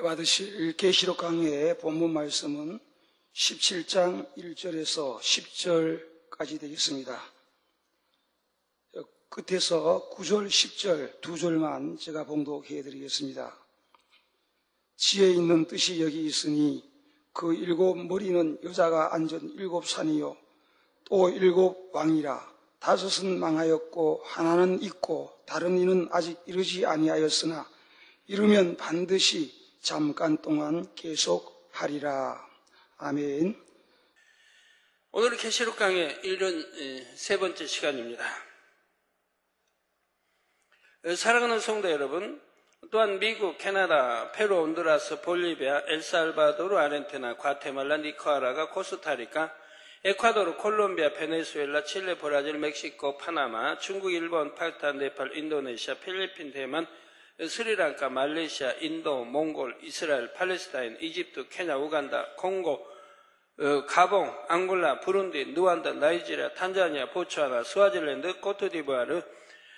받으실 계시록 강해의 본문 말씀은 17장 1절에서 10절까지 되겠습니다. 끝에서 9절, 10절 두 절만 제가 봉독해 드리겠습니다. 지혜 있는 뜻이 여기 있으니 그 7 머리는 여자가 앉은 7 산이요 또 7 왕이라. 5은 망하였고 하나는 있고 다른 이는 아직 이르지 아니하였으나 이르면 반드시 잠깐 동안 계속하리라. 아멘. 오늘은 계시록 강의 73번째 시간입니다. 사랑하는 성도 여러분, 또한 미국, 캐나다, 페루, 온두라스, 볼리비아, 엘살바도르, 아르헨티나, 과테말라, 니카라과, 코스타리카, 에콰도르, 콜롬비아, 베네수엘라, 칠레, 브라질, 멕시코, 파나마, 중국, 일본, 파키스탄, 네팔, 인도네시아, 필리핀, 대만, 스리랑카, 말레이시아, 인도, 몽골, 이스라엘, 팔레스타인, 이집트, 케냐, 우간다, 콩고, 가봉, 앙골라, 부룬디, 누안다, 나이지리아, 탄자니아, 보츠와나, 스와질랜드, 코트디부아르,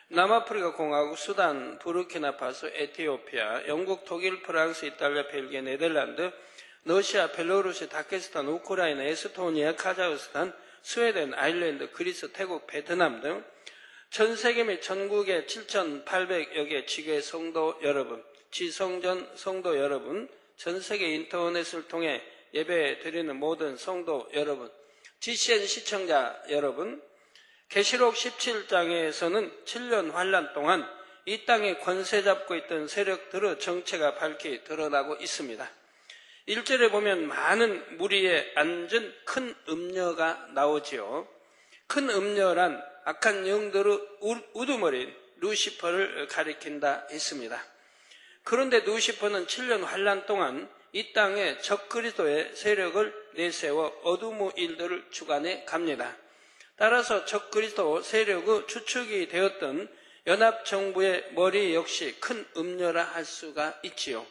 남아프리카 공화국, 수단, 부르키나파소, 에티오피아, 영국, 독일, 프랑스, 이탈리아, 벨기에, 네덜란드, 러시아, 벨로루시, 다케스탄, 우크라이나, 에스토니아, 카자흐스탄, 스웨덴, 아일랜드, 그리스, 태국, 베트남 등 전 세계 및 전국의 7,800여 개 지교회 성도 여러분, 지성전 성도 여러분, 전 세계 인터넷을 통해 예배 드리는 모든 성도 여러분, GCN 시청자 여러분, 계시록 17장에서는 7년 환란 동안 이 땅에 권세 잡고 있던 세력들의 정체가 밝히 드러나고 있습니다. 1절에 보면 많은 무리에 앉은 큰 음녀가 나오지요. 큰 음녀란 악한 영들의 우두머리인 루시퍼를 가리킨다 했습니다. 그런데 루시퍼는 7년 환란 동안 이 땅에 적그리스도의 세력을 내세워 어둠의 일들을 주관해 갑니다. 따라서 적그리스도 세력의 주축이 되었던 연합정부의 머리 역시 큰 음녀라 할 수가 있지요.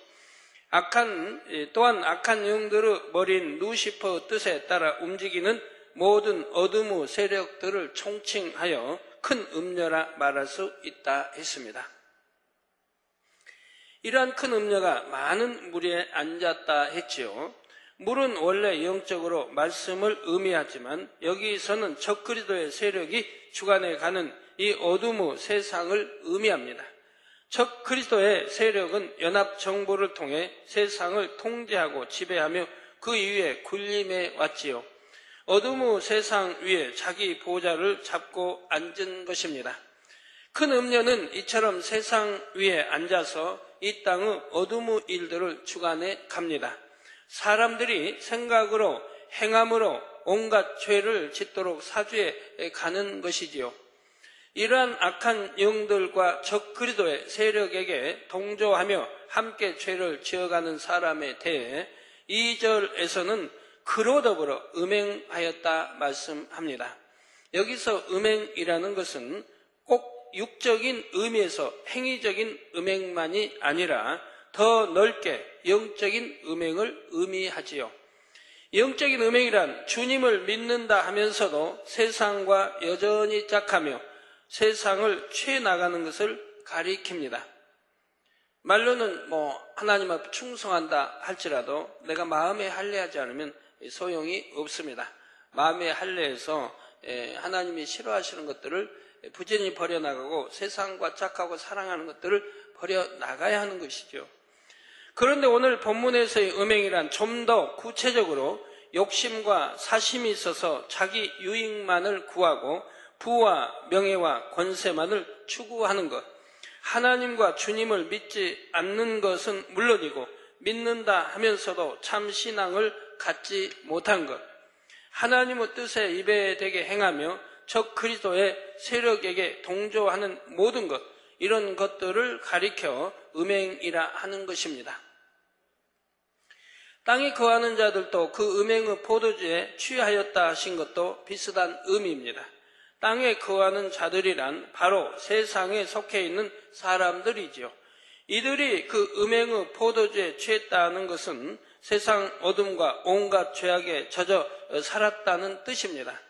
또한 악한 영들의 머리인 루시퍼의 뜻에 따라 움직이는 모든 어둠의 세력들을 총칭하여 큰 음녀라 말할 수 있다 했습니다. 이러한 큰 음녀가 많은 무리에 앉았다 했지요. 물은 원래 영적으로 말씀을 의미하지만 여기서는 적그리스도의 세력이 주관해 가는 이 어둠의 세상을 의미합니다. 적그리스도의 세력은 연합정부를 통해 세상을 통제하고 지배하며 그 위에 군림해 왔지요. 어둠의 세상 위에 자기 보좌를 잡고 앉은 것입니다. 큰 음녀는 이처럼 세상 위에 앉아서 이 땅의 어둠의 일들을 주관해 갑니다. 사람들이 생각으로 행함으로 온갖 죄를 짓도록 사주해 가는 것이지요. 이러한 악한 영들과 적그리스도의 세력에게 동조하며 함께 죄를 지어가는 사람에 대해 2절에서는 그로 더불어 음행하였다 말씀합니다. 여기서 음행이라는 것은 꼭 육적인 의미에서 행위적인 음행만이 아니라 더 넓게 영적인 음행을 의미하지요. 영적인 음행이란 주님을 믿는다 하면서도 세상과 여전히 짝하며 세상을 취해 나가는 것을 가리킵니다. 말로는 하나님 앞에 충성한다 할지라도 내가 마음에 할례하지 않으면 소용이 없습니다. 마음에 할례해서 하나님이 싫어하시는 것들을 부지런히 버려나가고 세상과 짝하고 사랑하는 것들을 버려나가야 하는 것이죠. 그런데 오늘 본문에서의 음행이란 좀 더 구체적으로 욕심과 사심이 있어서 자기 유익만을 구하고 부와 명예와 권세만을 추구하는 것, 하나님과 주님을 믿지 않는 것은 물론이고 믿는다 하면서도 참 신앙을 갖지 못한 것, 하나님의 뜻에 예배되게 행하며 적그리스도의 세력에게 동조하는 모든 것, 이런 것들을 가리켜 음행이라 하는 것입니다. 땅에 거하는 자들도 그 음행의 포도주에 취하였다 하신 것도 비슷한 의미입니다. 땅에 거하는 자들이란 바로 세상에 속해 있는 사람들이지요. 이들이 그 음행의 포도주에 취했다는 것은 세상 어둠과 온갖 죄악에 젖어 살았다는 뜻입니다.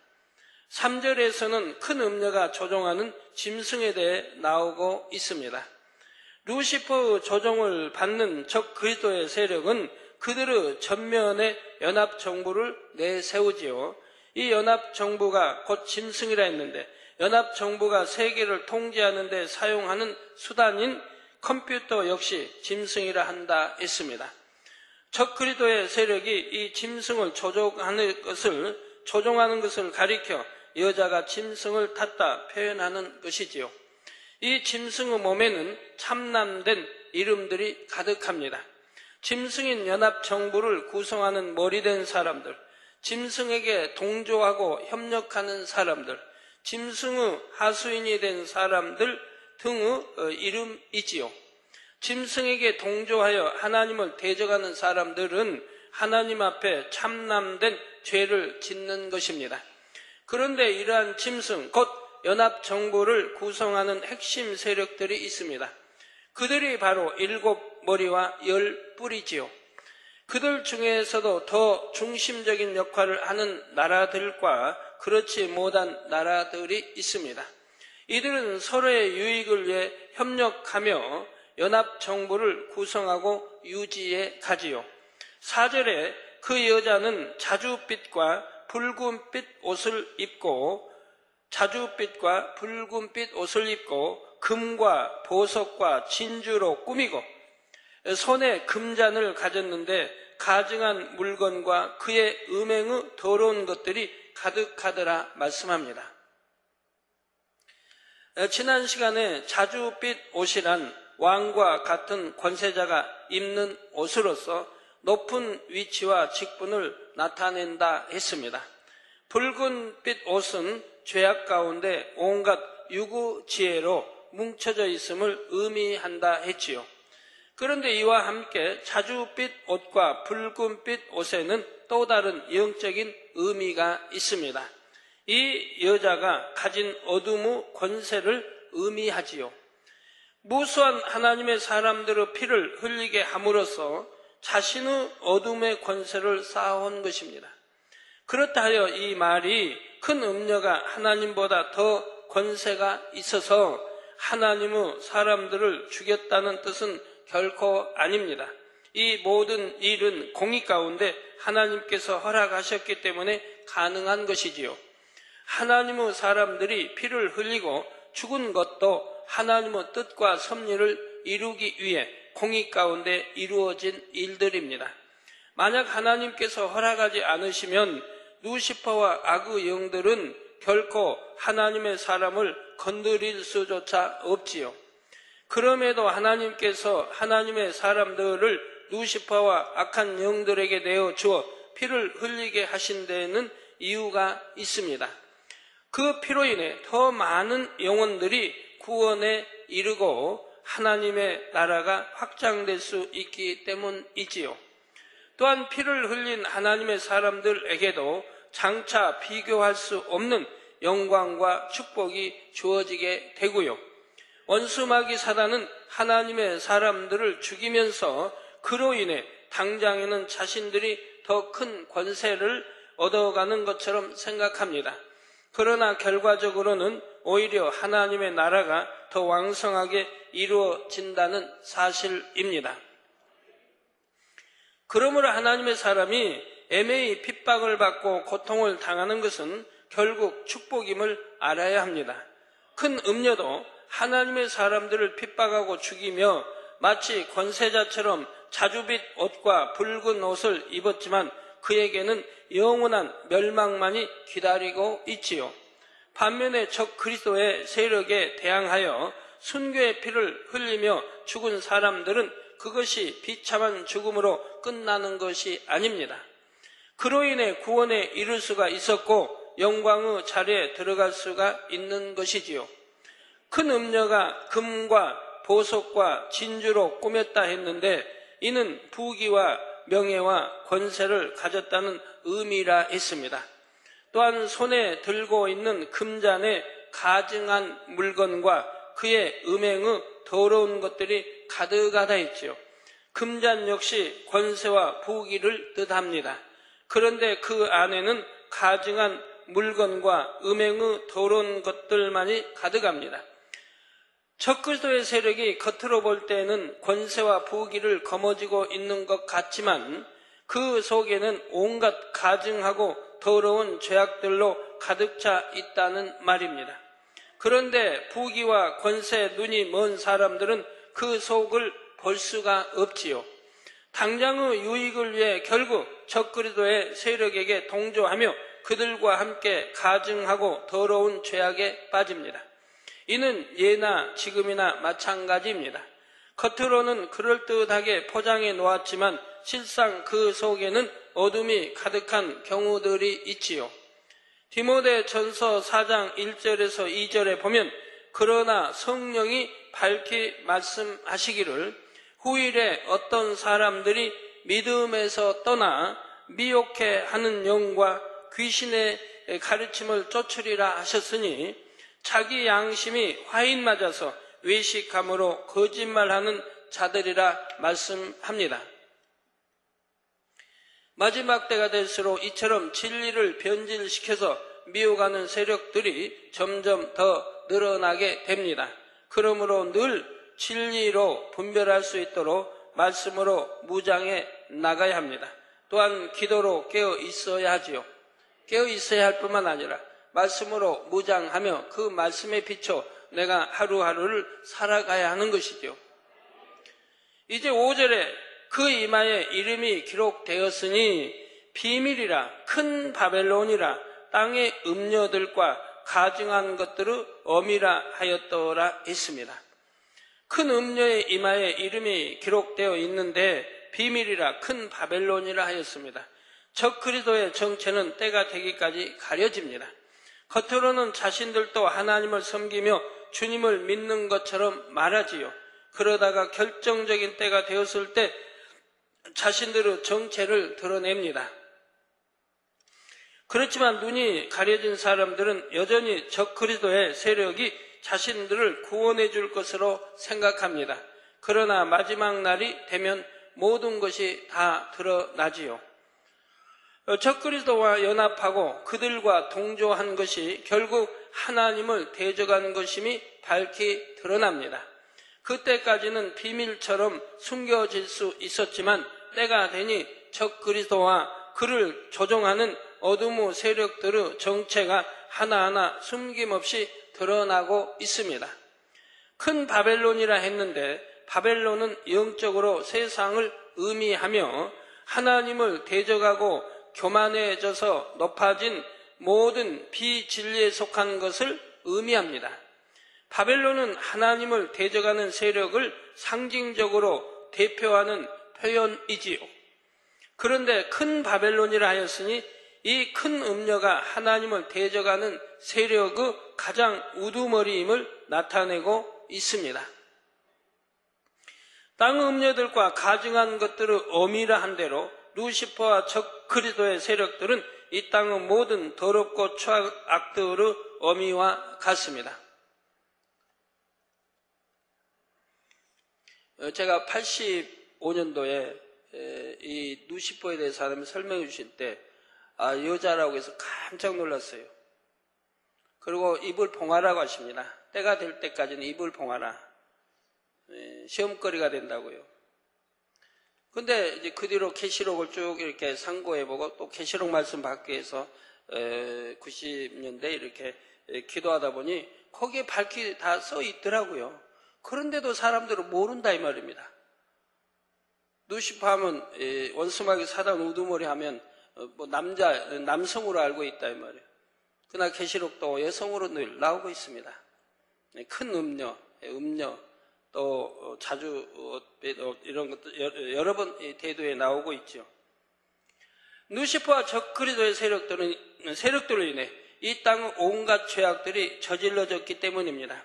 3절에서는 큰 음녀가 조종하는 짐승에 대해 나오고 있습니다. 루시퍼의 조종을 받는 적 그리스도의 세력은 그들의 전면에 연합정부를 내세우지요. 이 연합정부가 곧 짐승이라 했는데, 연합정부가 세계를 통제하는 데 사용하는 수단인 컴퓨터 역시 짐승이라 한다 했습니다. 적 그리스도의 세력이 이 짐승을 조종하는 것을 가리켜 여자가 짐승을 탔다 표현하는 것이지요. 이 짐승의 몸에는 참남된 이름들이 가득합니다. 짐승인 연합정부를 구성하는 머리된 사람들, 짐승에게 동조하고 협력하는 사람들, 짐승의 하수인이 된 사람들 등의 이름이지요. 짐승에게 동조하여 하나님을 대적하는 사람들은 하나님 앞에 참남된 죄를 짓는 것입니다. 그런데 이러한 짐승, 곧 연합정부를 구성하는 핵심 세력들이 있습니다. 그들이 바로 7머리와 10뿔이지요. 그들 중에서도 더 중심적인 역할을 하는 나라들과 그렇지 못한 나라들이 있습니다. 이들은 서로의 유익을 위해 협력하며 연합정부를 구성하고 유지해 가지요. 4절에 그 여자는 자주빛과 붉은빛 옷을 입고 금과 보석과 진주로 꾸미고 손에 금잔을 가졌는데 가증한 물건과 그의 음행의 더러운 것들이 가득하더라 말씀합니다. 지난 시간에 자주빛 옷이란 왕과 같은 권세자가 입는 옷으로서 높은 위치와 직분을 나타낸다 했습니다. 붉은빛 옷은 죄악 가운데 온갖 유구지혜로 뭉쳐져 있음을 의미한다 했지요. 그런데 이와 함께 자주빛 옷과 붉은빛 옷에는 또 다른 영적인 의미가 있습니다. 이 여자가 가진 어둠의 권세를 의미하지요. 무수한 하나님의 사람들의 피를 흘리게 함으로써 자신의 어둠의 권세를 쌓아온 것입니다. 그렇다 하여 이 말이 큰 음녀가 하나님보다 더 권세가 있어서 하나님의 사람들을 죽였다는 뜻은 결코 아닙니다. 이 모든 일은 공의 가운데 하나님께서 허락하셨기 때문에 가능한 것이지요. 하나님의 사람들이 피를 흘리고 죽은 것도 하나님의 뜻과 섭리를 이루기 위해 공의 가운데 이루어진 일들입니다. 만약 하나님께서 허락하지 않으시면 루시퍼와 악의 영들은 결코 하나님의 사람을 건드릴 수조차 없지요. 그럼에도 하나님께서 하나님의 사람들을 루시퍼와 악한 영들에게 내어주어 피를 흘리게 하신 데에는 이유가 있습니다. 그 피로 인해 더 많은 영혼들이 구원에 이르고 하나님의 나라가 확장될 수 있기 때문이지요. 또한 피를 흘린 하나님의 사람들에게도 장차 비교할 수 없는 영광과 축복이 주어지게 되고요. 원수마귀 사단은 하나님의 사람들을 죽이면서 그로 인해 당장에는 자신들이 더 큰 권세를 얻어가는 것처럼 생각합니다. 그러나 결과적으로는 오히려 하나님의 나라가 더 왕성하게 이루어진다는 사실입니다. 그러므로 하나님의 사람이 애매히 핍박을 받고 고통을 당하는 것은 결국 축복임을 알아야 합니다. 큰 음녀도 하나님의 사람들을 핍박하고 죽이며 마치 권세자처럼 자주빛 옷과 붉은 옷을 입었지만 그에게는 영원한 멸망만이 기다리고 있지요. 반면에 적 그리스도의 세력에 대항하여 순교의 피를 흘리며 죽은 사람들은 그것이 비참한 죽음으로 끝나는 것이 아닙니다. 그로 인해 구원에 이를 수가 있었고 영광의 자리에 들어갈 수가 있는 것이지요. 큰 음녀가 금과 보석과 진주로 꾸몄다 했는데 이는 부귀와 명예와 권세를 가졌다는 의미라 했습니다. 또한 손에 들고 있는 금잔에 가증한 물건과 그의 음행의 더러운 것들이 가득하다 했지요. 금잔 역시 권세와 부귀를 뜻합니다. 그런데 그 안에는 가증한 물건과 음행의 더러운 것들만이 가득합니다. 적그리스도의 세력이 겉으로 볼 때에는 권세와 부귀를 거머쥐고 있는 것 같지만 그 속에는 온갖 가증하고 더러운 죄악들로 가득 차 있다는 말입니다. 그런데 부귀와 권세에 눈이 먼 사람들은 그 속을 볼 수가 없지요. 당장의 유익을 위해 결국 적그리스도의 세력에게 동조하며 그들과 함께 가증하고 더러운 죄악에 빠집니다. 이는 예나 지금이나 마찬가지입니다. 겉으로는 그럴듯하게 포장해 놓았지만 실상 그 속에는 어둠이 가득한 경우들이 있지요. 디모데전서 4장 1절에서 2절에 보면 그러나 성령이 밝히 말씀하시기를 후일에 어떤 사람들이 믿음에서 떠나 미혹해 하는 영과 귀신의 가르침을 쫓으리라 하셨으니 자기 양심이 화인 맞아서 외식함으로 거짓말하는 자들이라 말씀합니다. 마지막 때가 될수록 이처럼 진리를 변질시켜서 미혹하는 세력들이 점점 더 늘어나게 됩니다. 그러므로 늘 진리로 분별할 수 있도록 말씀으로 무장해 나가야 합니다. 또한 기도로 깨어 있어야 하지요. 깨어 있어야 할 뿐만 아니라 말씀으로 무장하며 그 말씀에 비춰 내가 하루하루를 살아가야 하는 것이죠. 이제 5절에 그 이마에 이름이 기록되었으니 비밀이라 큰 바벨론이라 땅의 음녀들과 가증한 것들의 어미라 하였더라 했습니다. 큰 음녀의 이마에 이름이 기록되어 있는데 비밀이라 큰 바벨론이라 하였습니다. 적그리스도의 정체는 때가 되기까지 가려집니다. 겉으로는 자신들도 하나님을 섬기며 주님을 믿는 것처럼 말하지요. 그러다가 결정적인 때가 되었을 때 자신들의 정체를 드러냅니다. 그렇지만 눈이 가려진 사람들은 여전히 적그리스도의 세력이 자신들을 구원해 줄 것으로 생각합니다. 그러나 마지막 날이 되면 모든 것이 다 드러나지요. 적그리스도와 연합하고 그들과 동조한 것이 결국 하나님을 대적한 것임이 밝히 드러납니다. 그때까지는 비밀처럼 숨겨질 수 있었지만 때가 되니 적그리스도와 그를 조종하는 어둠의 세력들의 정체가 하나하나 숨김없이 드러나고 있습니다. 큰 바벨론이라 했는데 바벨론은 영적으로 세상을 의미하며 하나님을 대적하고 교만해져서 높아진 모든 비진리에 속한 것을 의미합니다. 바벨론은 하나님을 대적하는 세력을 상징적으로 대표하는 표현이지요. 그런데 큰 바벨론이라 하였으니 이 큰 음녀가 하나님을 대적하는 세력의 가장 우두머리임을 나타내고 있습니다. 땅의 음녀들과 가증한 것들의 어미라 한 대로 루시퍼와 적그리스도의 세력들은 이 땅의 모든 더럽고 추악들의 어미와 같습니다. 제가 85년도에 이 루시퍼에 대해서 하나님이 설명해 주실 때 여자라고 해서 깜짝 놀랐어요. 그리고 입을 봉하라고 하십니다. 때가 될 때까지는 입을 봉하라. 시험거리가 된다고요. 근데 이제 그 뒤로 계시록을 쭉 이렇게 상고해보고 또 계시록 말씀 받기 위해서 90년대 이렇게 기도하다 보니 거기에 밝히 다 써 있더라고요. 그런데도 사람들은 모른다 이 말입니다. 루시퍼 하면 원수마귀 사단 우두머리 하면 뭐 남성으로 알고 있다 이 말이에요. 그러나 계시록도 여성으로 늘 나오고 있습니다. 큰 음녀 또 자주 이런 것도 여러 번 대도에 나오고 있죠. 루시퍼와 적그리스도의 세력들로 인해 이 땅의 온갖 죄악들이 저질러졌기 때문입니다.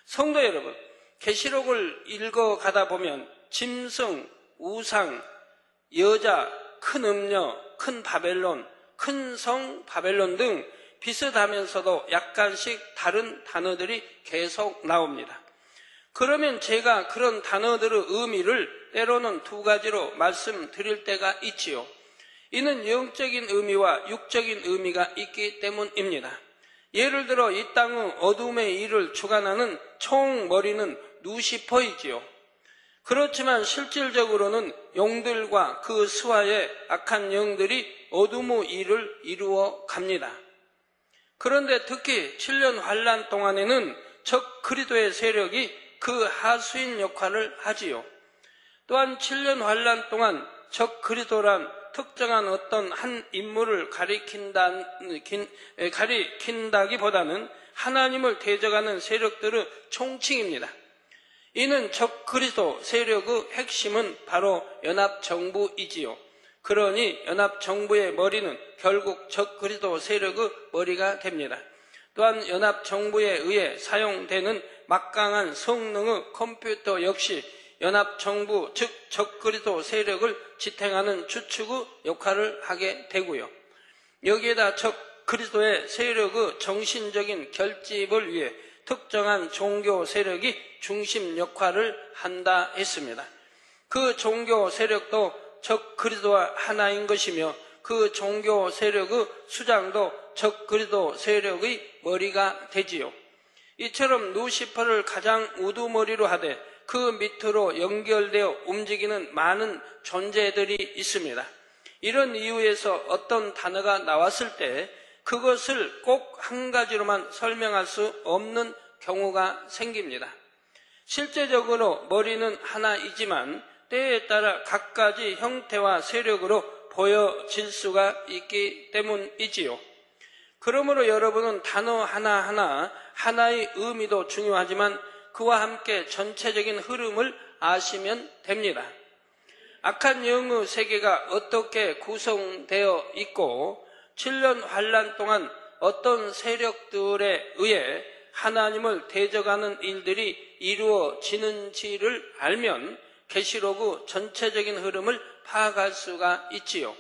성도 여러분, 계시록을 읽어가다 보면 짐승, 우상, 여자, 큰 음녀, 큰 바벨론, 큰 성 바벨론 등 비슷하면서도 약간씩 다른 단어들이 계속 나옵니다. 그러면 제가 그런 단어들의 의미를 때로는 두 가지로 말씀드릴 때가 있지요. 이는 영적인 의미와 육적인 의미가 있기 때문입니다. 예를 들어 이 땅의 어둠의 일을 주관하는 총머리는 루시퍼이지요. 그렇지만 실질적으로는 용들과 그 수하의 악한 영들이 어둠의 일을 이루어 갑니다. 그런데 특히 7년 환란 동안에는 적 그리스도의 세력이 그 하수인 역할을 하지요. 또한 7년 환란 동안 적 그리스도란 특정한 어떤 한 인물을 가리킨다기보다는 하나님을 대적하는 세력들의 총칭입니다. 이는 적 그리스도 세력의 핵심은 바로 연합정부이지요. 그러니 연합정부의 머리는 결국 적 그리스도 세력의 머리가 됩니다. 또한 연합정부에 의해 사용되는 막강한 성능의 컴퓨터 역시 연합정부 즉 적 그리스도 세력을 지탱하는 주축의 역할을 하게 되고요. 여기에다 적 그리스도의 세력의 정신적인 결집을 위해 특정한 종교 세력이 중심 역할을 한다 했습니다. 그 종교 세력도 적 그리스도와 하나인 것이며 그 종교 세력의 수장도 적 그리스도 세력의 머리가 되지요. 이처럼 루시퍼를 가장 우두머리로 하되 그 밑으로 연결되어 움직이는 많은 존재들이 있습니다. 이런 이유에서 어떤 단어가 나왔을 때 그것을 꼭 한 가지로만 설명할 수 없는 경우가 생깁니다. 실제적으로 머리는 하나이지만 때에 따라 각가지 형태와 세력으로 보여질 수가 있기 때문이지요. 그러므로 여러분은 단어 하나하나 하나의 의미도 중요하지만 그와 함께 전체적인 흐름을 아시면 됩니다. 악한 영의 세계가 어떻게 구성되어 있고 7년 환란 동안 어떤 세력들에 의해 하나님을 대적하는 일들이 이루어지는지를 알면 계시록의 전체적인 흐름을 파악할 수가 있지요.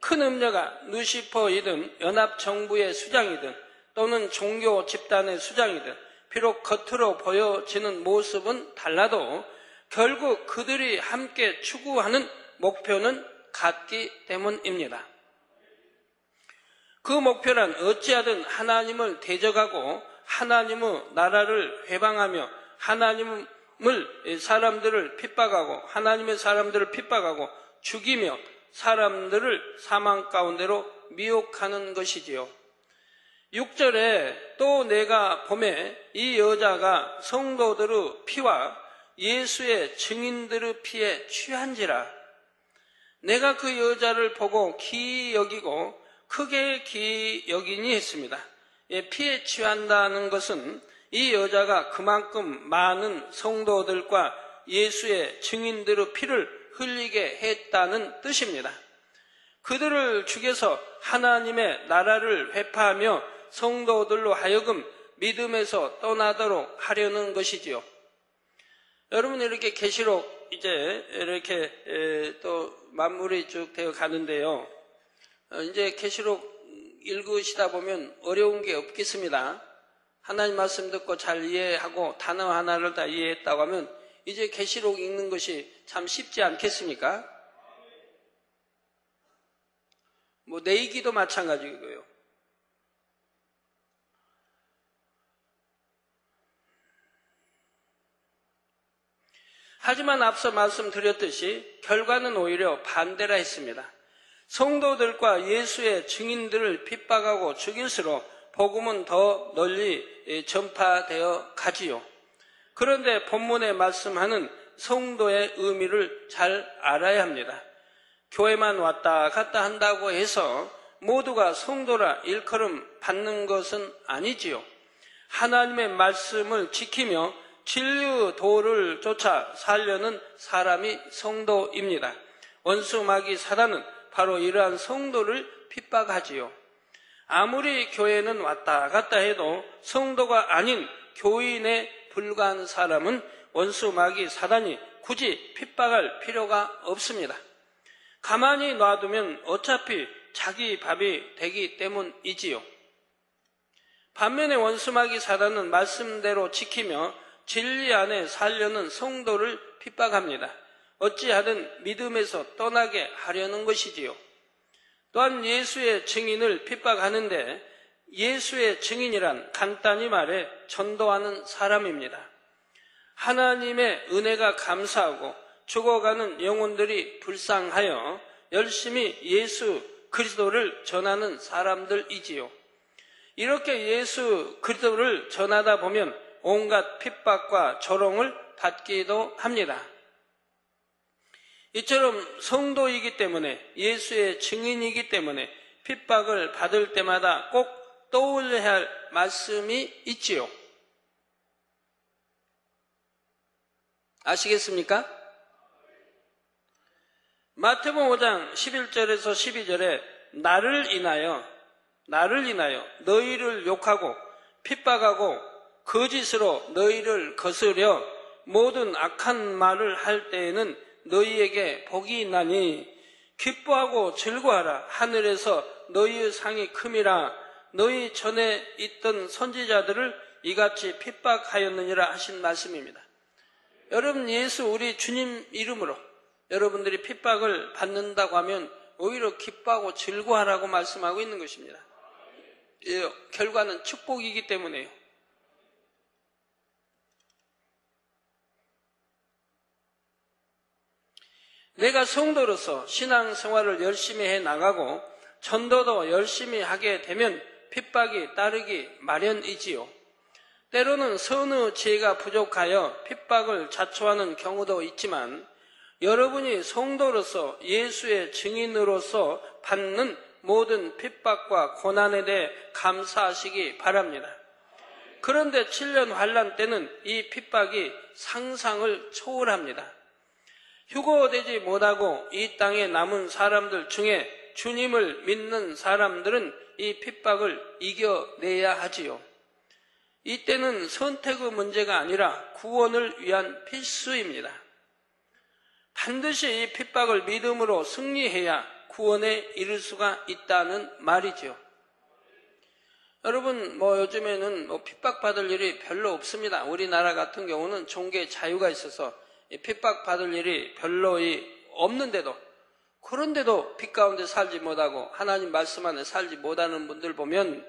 큰 음녀가 루시퍼이든 연합정부의 수장이든 또는 종교 집단의 수장이든 비록 겉으로 보여지는 모습은 달라도 결국 그들이 함께 추구하는 목표는 같기 때문입니다. 그 목표란 어찌하든 하나님을 대적하고 하나님의 나라를 회방하며 하나님의 사람들을 핍박하고 하나님의 사람들을 핍박하고 죽이며 사람들을 사망 가운데로 미혹하는 것이지요. 6절에 또 내가 보매 이 여자가 성도들의 피와 예수의 증인들의 피에 취한지라. 내가 그 여자를 보고 기이 여기고 크게 기이 여기니 했습니다. 피에 취한다는 것은 이 여자가 그만큼 많은 성도들과 예수의 증인들의 피를 흘리게 했다는 뜻입니다. 그들을 죽여서 하나님의 나라를 회파하며 성도들로 하여금 믿음에서 떠나도록 하려는 것이지요. 여러분 이렇게 계시록 이제 이렇게 또 마무리 쭉 되어 가는데요. 이제 계시록 읽으시다 보면 어려운 게 없겠습니다. 하나님 말씀 듣고 잘 이해하고 단어 하나를 다 이해했다고 하면 이제 계시록 읽는 것이 참 쉽지 않겠습니까? 뭐 내기도 마찬가지고요. 하지만 앞서 말씀드렸듯이 결과는 오히려 반대라 했습니다. 성도들과 예수의 증인들을 핍박하고 죽일수록 복음은 더 널리 전파되어 가지요. 그런데 본문에 말씀하는 성도의 의미를 잘 알아야 합니다. 교회만 왔다 갔다 한다고 해서 모두가 성도라 일컬음 받는 것은 아니지요. 하나님의 말씀을 지키며 진리의 도를 쫓아 살려는 사람이 성도입니다. 원수 마귀 사단은 바로 이러한 성도를 핍박하지요. 아무리 교회는 왔다 갔다 해도 성도가 아닌 교인에 불과한 사람은 원수 마귀 사단이 굳이 핍박할 필요가 없습니다. 가만히 놔두면 어차피 자기 밥이 되기 때문이지요. 반면에 원수 마귀 사단은 말씀대로 지키며 진리 안에 살려는 성도를 핍박합니다. 어찌하든 믿음에서 떠나게 하려는 것이지요. 또한 예수의 증인을 핍박하는데 예수의 증인이란 간단히 말해 전도하는 사람입니다. 하나님의 은혜가 감사하고 죽어가는 영혼들이 불쌍하여 열심히 예수 그리스도를 전하는 사람들이지요. 이렇게 예수 그리스도를 전하다 보면 온갖 핍박과 조롱을 받기도 합니다. 이처럼 성도이기 때문에 예수의 증인이기 때문에 핍박을 받을 때마다 꼭 떠올려야 할 말씀이 있지요. 아시겠습니까? 마태복음 5장 11절에서 12절에 나를 인하여 너희를 욕하고 핍박하고 거짓으로 너희를 거스려 모든 악한 말을 할 때에는 너희에게 복이 있나니 기뻐하고 즐거워하라. 하늘에서 너희의 상이 큼이라. 너희 전에 있던 선지자들을 이같이 핍박하였느니라 하신 말씀입니다. 여러분, 예수 우리 주님 이름으로 여러분들이 핍박을 받는다고 하면 오히려 기뻐하고 즐거워하라고 말씀하고 있는 것입니다. 결과는 축복이기 때문에요. 내가 성도로서 신앙생활을 열심히 해나가고 전도도 열심히 하게 되면 핍박이 따르기 마련이지요. 때로는 선의 지혜가 부족하여 핍박을 자초하는 경우도 있지만 여러분이 성도로서 예수의 증인으로서 받는 모든 핍박과 고난에 대해 감사하시기 바랍니다. 그런데 7년 환난 때는 이 핍박이 상상을 초월합니다. 휴거되지 못하고 이 땅에 남은 사람들 중에 주님을 믿는 사람들은 이 핍박을 이겨내야 하지요. 이때는 선택의 문제가 아니라 구원을 위한 필수입니다. 반드시 이 핍박을 믿음으로 승리해야 구원에 이를 수가 있다는 말이죠. 여러분, 요즘에는 핍박받을 일이 별로 없습니다. 우리나라 같은 경우는 종교 자유가 있어서 핍박받을 일이 별로 없는데도, 그런데도 빛 가운데 살지 못하고 하나님 말씀 안에 살지 못하는 분들 보면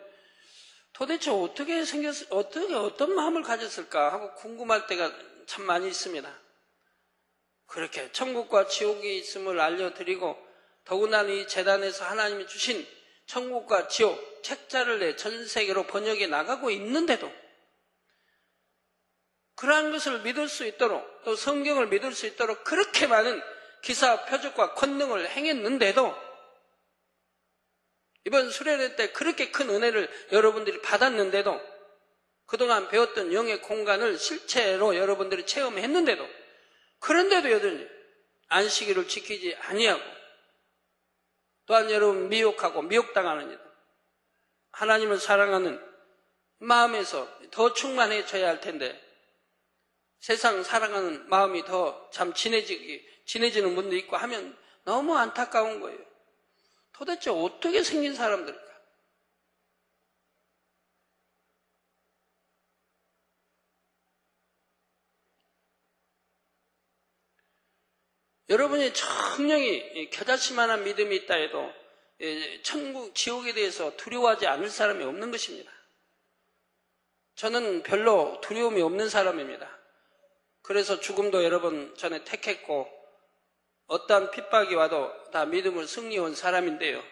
도대체 어떤 마음을 가졌을까 하고 궁금할 때가 참 많이 있습니다. 그렇게 천국과 지옥이 있음을 알려드리고 더구나 이 재단에서 하나님이 주신 천국과 지옥 책자를 내 전 세계로 번역해 나가고 있는데도 그러한 것을 믿을 수 있도록 또 성경을 믿을 수 있도록 그렇게 많은 기사 표적과 권능을 행했는데도 이번 수련회 때 그렇게 큰 은혜를 여러분들이 받았는데도 그동안 배웠던 영의 공간을 실체로 여러분들이 체험했는데도 그런데도 여전히 안식일을 지키지 아니하고 또한 여러분 미혹하고 미혹당하는 일, 하나님을 사랑하는 마음에서 더 충만해져야 할 텐데 세상 사랑하는 마음이 더 참 진해지는 분도 있고 하면 너무 안타까운 거예요. 도대체 어떻게 생긴 사람들일까? 여러분이 청량히 겨자씨만한 믿음이 있다 해도 천국, 지옥에 대해서 두려워하지 않을 사람이 없는 것입니다. 저는 별로 두려움이 없는 사람입니다. 그래서 죽음도 여러 번 전에 택했고 어떠한 핍박이 와도 다 믿음을 승리해온 사람인데요.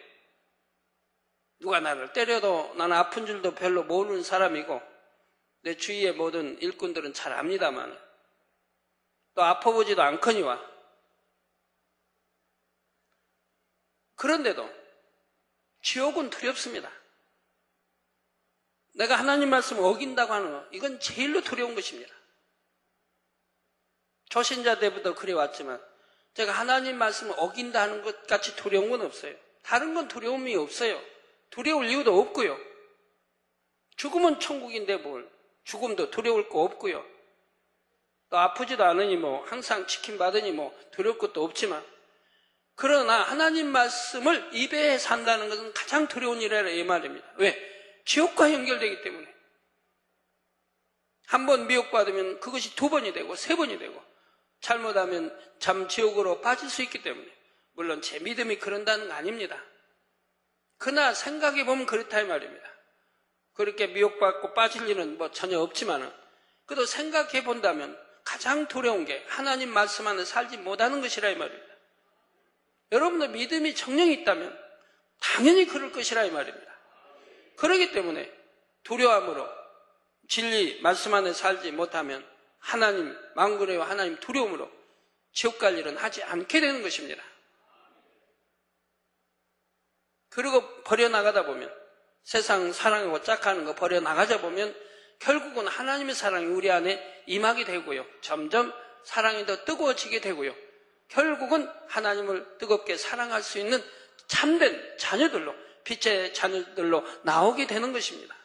누가 나를 때려도 나는 아픈 줄도 별로 모르는 사람이고 내 주위의 모든 일꾼들은 잘 압니다만 또 아파보지도 않거니와 그런데도 지옥은 두렵습니다. 내가 하나님 말씀을 어긴다고 하는 거 이건 제일로 두려운 것입니다. 초신자 때부터 그래왔지만 제가 하나님 말씀을 어긴다는 것 같이 두려운 건 없어요. 다른 건 두려움이 없어요. 두려울 이유도 없고요. 죽음은 천국인데 뭘 죽음도 두려울 거 없고요. 또 아프지도 않으니 항상 치킨 받으니 두려울 것도 없지만 그러나 하나님 말씀을 입에 산다는 것은 가장 두려운 일이라 이 말입니다. 왜? 지옥과 연결되기 때문에 한 번 미혹받으면 그것이 2번이 되고 3번이 되고 잘못하면 참 지옥으로 빠질 수 있기 때문에 물론 제 믿음이 그런다는 거 아닙니다. 그러나 생각해보면 그렇다 이 말입니다. 그렇게 미혹받고 빠질 일은 뭐 전혀 없지만은, 그래도 생각해 본다면 가장 두려운 게 하나님 말씀 안에 살지 못하는 것이라 이 말입니다. 여러분들 믿음이 정령이 있다면 당연히 그럴 것이라 이 말입니다. 그렇기 때문에 두려움으로 진리 말씀 안에 살지 못하면 하나님 망군의와 하나님 두려움으로 지옥 갈 일은 하지 않게 되는 것입니다. 그리고 버려나가다 보면, 세상 사랑하고 짝하는 거 버려나가자 보면 결국은 하나님의 사랑이 우리 안에 임하게 되고요, 점점 사랑이 더 뜨거워지게 되고요, 결국은 하나님을 뜨겁게 사랑할 수 있는 참된 자녀들로, 빛의 자녀들로 나오게 되는 것입니다.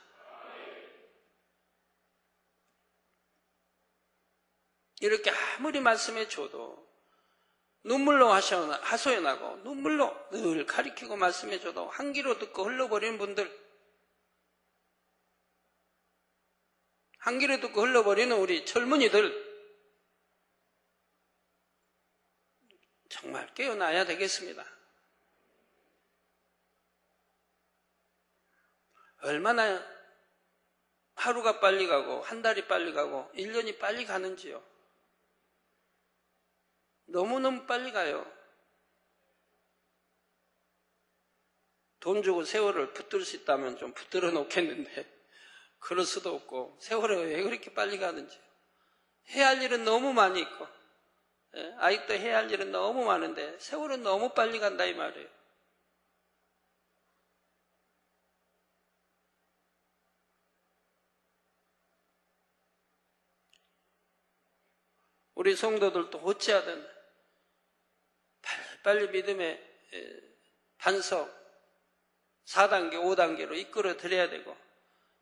이렇게 아무리 말씀해 줘도 눈물로 하소연하고 눈물로 늘 가리키고 말씀해 줘도 한 귀로 듣고 흘러버리는 분들, 한 귀로 듣고 흘러버리는 우리 젊은이들, 정말 깨어나야 되겠습니다. 얼마나 하루가 빨리 가고 한 달이 빨리 가고 1년이 빨리 가는지요. 너무너무 빨리 가요. 돈 주고 세월을 붙들 수 있다면 좀 붙들어 놓겠는데 그럴 수도 없고, 세월이 왜 그렇게 빨리 가는지. 해야 할 일은 너무 많이 있고, 아직도 해야 할 일은 너무 많은데 세월은 너무 빨리 간다 이 말이에요. 우리 성도들도 어찌하든 빨리 믿음의 반석 4단계, 5단계로 이끌어 드려야 되고,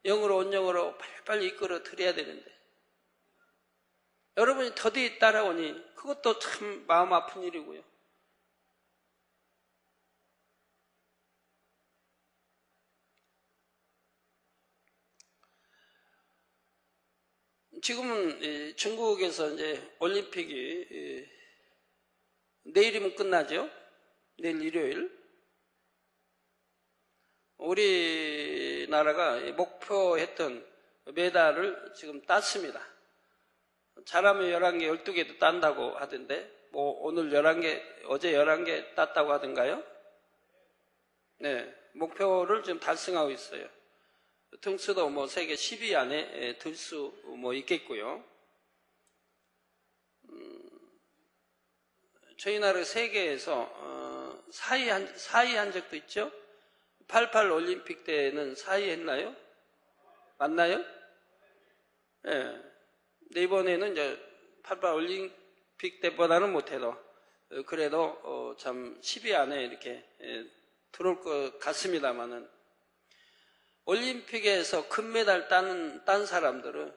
영으로 온영으로 빨리 이끌어 드려야 되는데, 여러분이 더디 따라오니 그것도 참 마음 아픈 일이고요. 지금은 중국에서 이제 올림픽이 내일이면 끝나죠. 내일 일요일. 우리나라가 목표했던 메달을 지금 땄습니다. 잘하면 11개, 12개도 딴다고 하던데, 뭐 오늘 11개, 어제 11개 땄다고 하던가요? 네, 목표를 지금 달성하고 있어요. 등수도 뭐 세계 10위 안에 들 수 뭐 있겠고요. 저희 나라 세계에서 4위 한 적도 있죠. 88 올림픽 때는 4위 했나요? 맞나요? 네. 이번에는 이제 88 올림픽 때보다는 못해도 그래도 참 10위 안에 이렇게 들어올 것 같습니다만은, 올림픽에서 금메달 딴 사람들은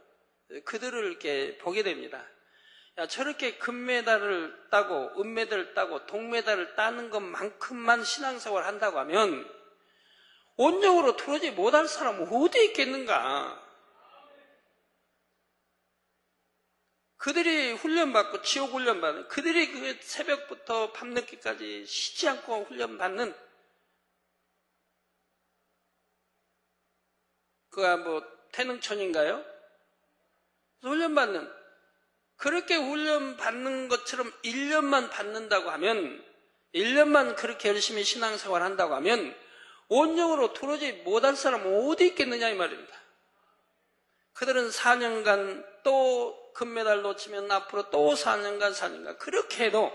그들을 이렇게 보게 됩니다. 야, 저렇게 금메달을 따고 은메달을 따고 동메달을 따는 것만큼만 신앙생활을 한다고 하면 온영으로 들어오지 못할 사람은 어디 있겠는가? 그들이 훈련받고 지옥 훈련받는, 그들이 그 새벽부터 밤늦게까지 쉬지 않고 훈련받는, 그가 뭐 태능천인가요? 훈련받는, 그렇게 훈련받는 것처럼 1년만 받는다고 하면, 1년만 그렇게 열심히 신앙생활 한다고 하면 온영으로 들어오지 못할 사람은 어디 있겠느냐 이 말입니다. 그들은 4년간 또 금메달 놓치면 앞으로 또 4년간 그렇게 해도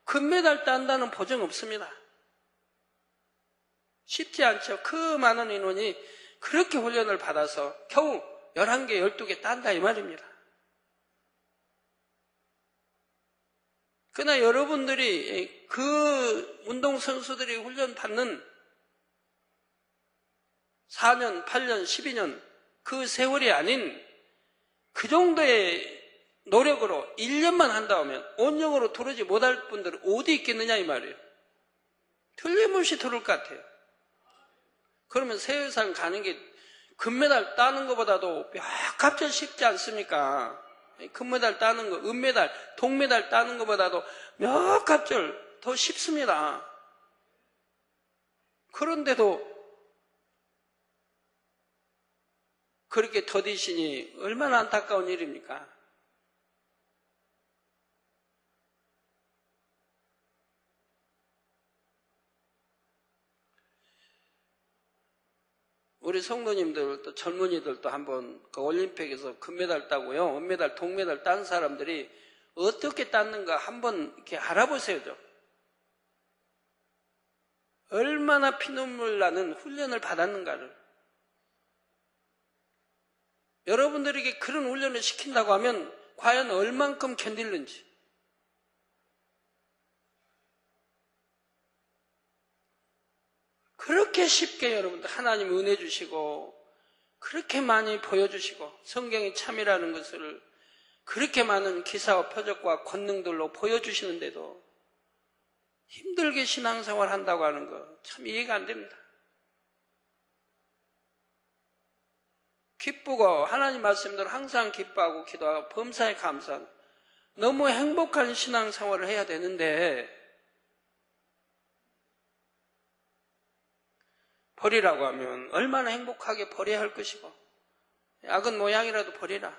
금메달 딴다는 보장 없습니다. 쉽지 않죠. 그 많은 인원이 그렇게 훈련을 받아서 겨우 11개, 12개 딴다 이 말입니다. 그러나 여러분들이 그 운동선수들이 훈련받는 4년, 8년, 12년 그 세월이 아닌 그 정도의 노력으로 1년만 한다 하면 온영으로 들어오지 못할 분들은 어디 있겠느냐 이 말이에요. 틀림없이 들어올 것 같아요. 그러면 세상 가는 게 금메달 따는 것보다도 몇 갑절 쉽지 않습니까? 금메달 따는 거, 은메달, 동메달 따는 것보다도 몇 갑절 더 쉽습니다. 그런데도 그렇게 더디시니 얼마나 안타까운 일입니까? 우리 성도님들 또 젊은이들도 한번 그 올림픽에서 금메달 따고요, 은메달, 동메달 딴 사람들이 어떻게 땄는가 한번 이렇게 알아보세요. 얼마나 피눈물 나는 훈련을 받았는가를. 여러분들에게 그런 훈련을 시킨다고 하면 과연 얼만큼 견딜는지. 그렇게 쉽게 여러분들 하나님 은혜 주시고 그렇게 많이 보여주시고 성경이 참이라는 것을 그렇게 많은 기사와 표적과 권능들로 보여주시는데도 힘들게 신앙생활 한다고 하는 거 참 이해가 안 됩니다. 기쁘고 하나님 말씀대로 항상 기뻐하고 기도하고 범사에 감사하고 너무 행복한 신앙생활을 해야 되는데 버리라고 하면 얼마나 행복하게 버려야 할 것이고 작은 모양이라도 버리라.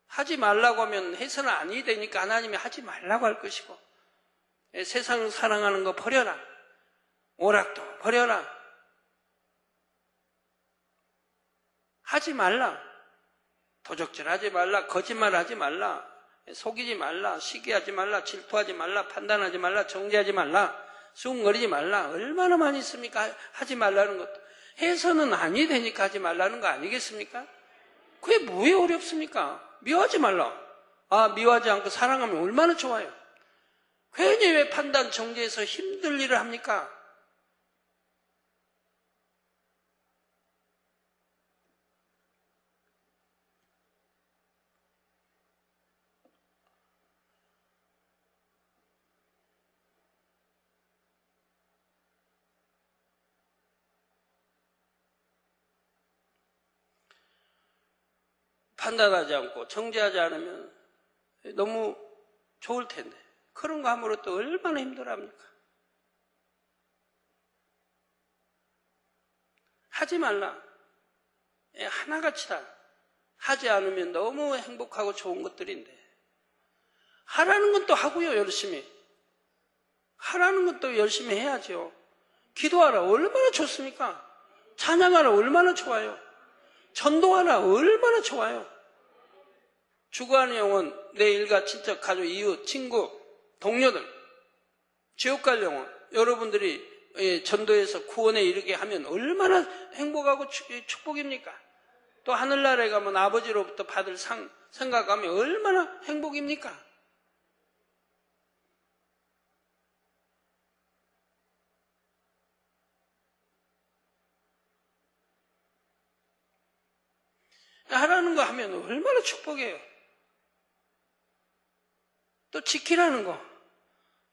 하지 말라고 하면 해서는 아니 되니까 하나님이 하지 말라고 할 것이고 세상을 사랑하는 거 버려라. 오락도 버려라. 하지 말라. 도적질 하지 말라. 거짓말 하지 말라. 속이지 말라. 시기하지 말라. 질투하지 말라. 판단하지 말라. 정죄하지 말라. 쑥거리지 말라. 얼마나 많이 있습니까? 하지 말라는 것도. 해서는 아니 되니까 하지 말라는 거 아니겠습니까? 그게 뭐에 어렵습니까? 미워하지 말라. 미워하지 않고 사랑하면 얼마나 좋아요. 괜히 왜 판단, 정죄해서 힘들 일을 합니까? 판단하지 않고 정죄하지 않으면 너무 좋을 텐데 그런 거 함으로 또 얼마나 힘들어합니까? 하지 말라. 하나같이다. 하지 않으면 너무 행복하고 좋은 것들인데 하라는 건 또 하고요. 열심히 하라는 것도 열심히 해야죠. 기도하라. 얼마나 좋습니까? 찬양하라. 얼마나 좋아요. 전도하라. 얼마나 좋아요. 죽어가는 영혼, 내 일가, 친척, 가족, 이웃, 친구, 동료들, 지옥 갈 영혼, 여러분들이 전도해서 구원에 이르게 하면 얼마나 행복하고 축복입니까? 또 하늘나라에 가면 아버지로부터 받을 상 생각하면 얼마나 행복입니까? 하라는 거 하면 얼마나 축복이에요. 또 지키라는 거.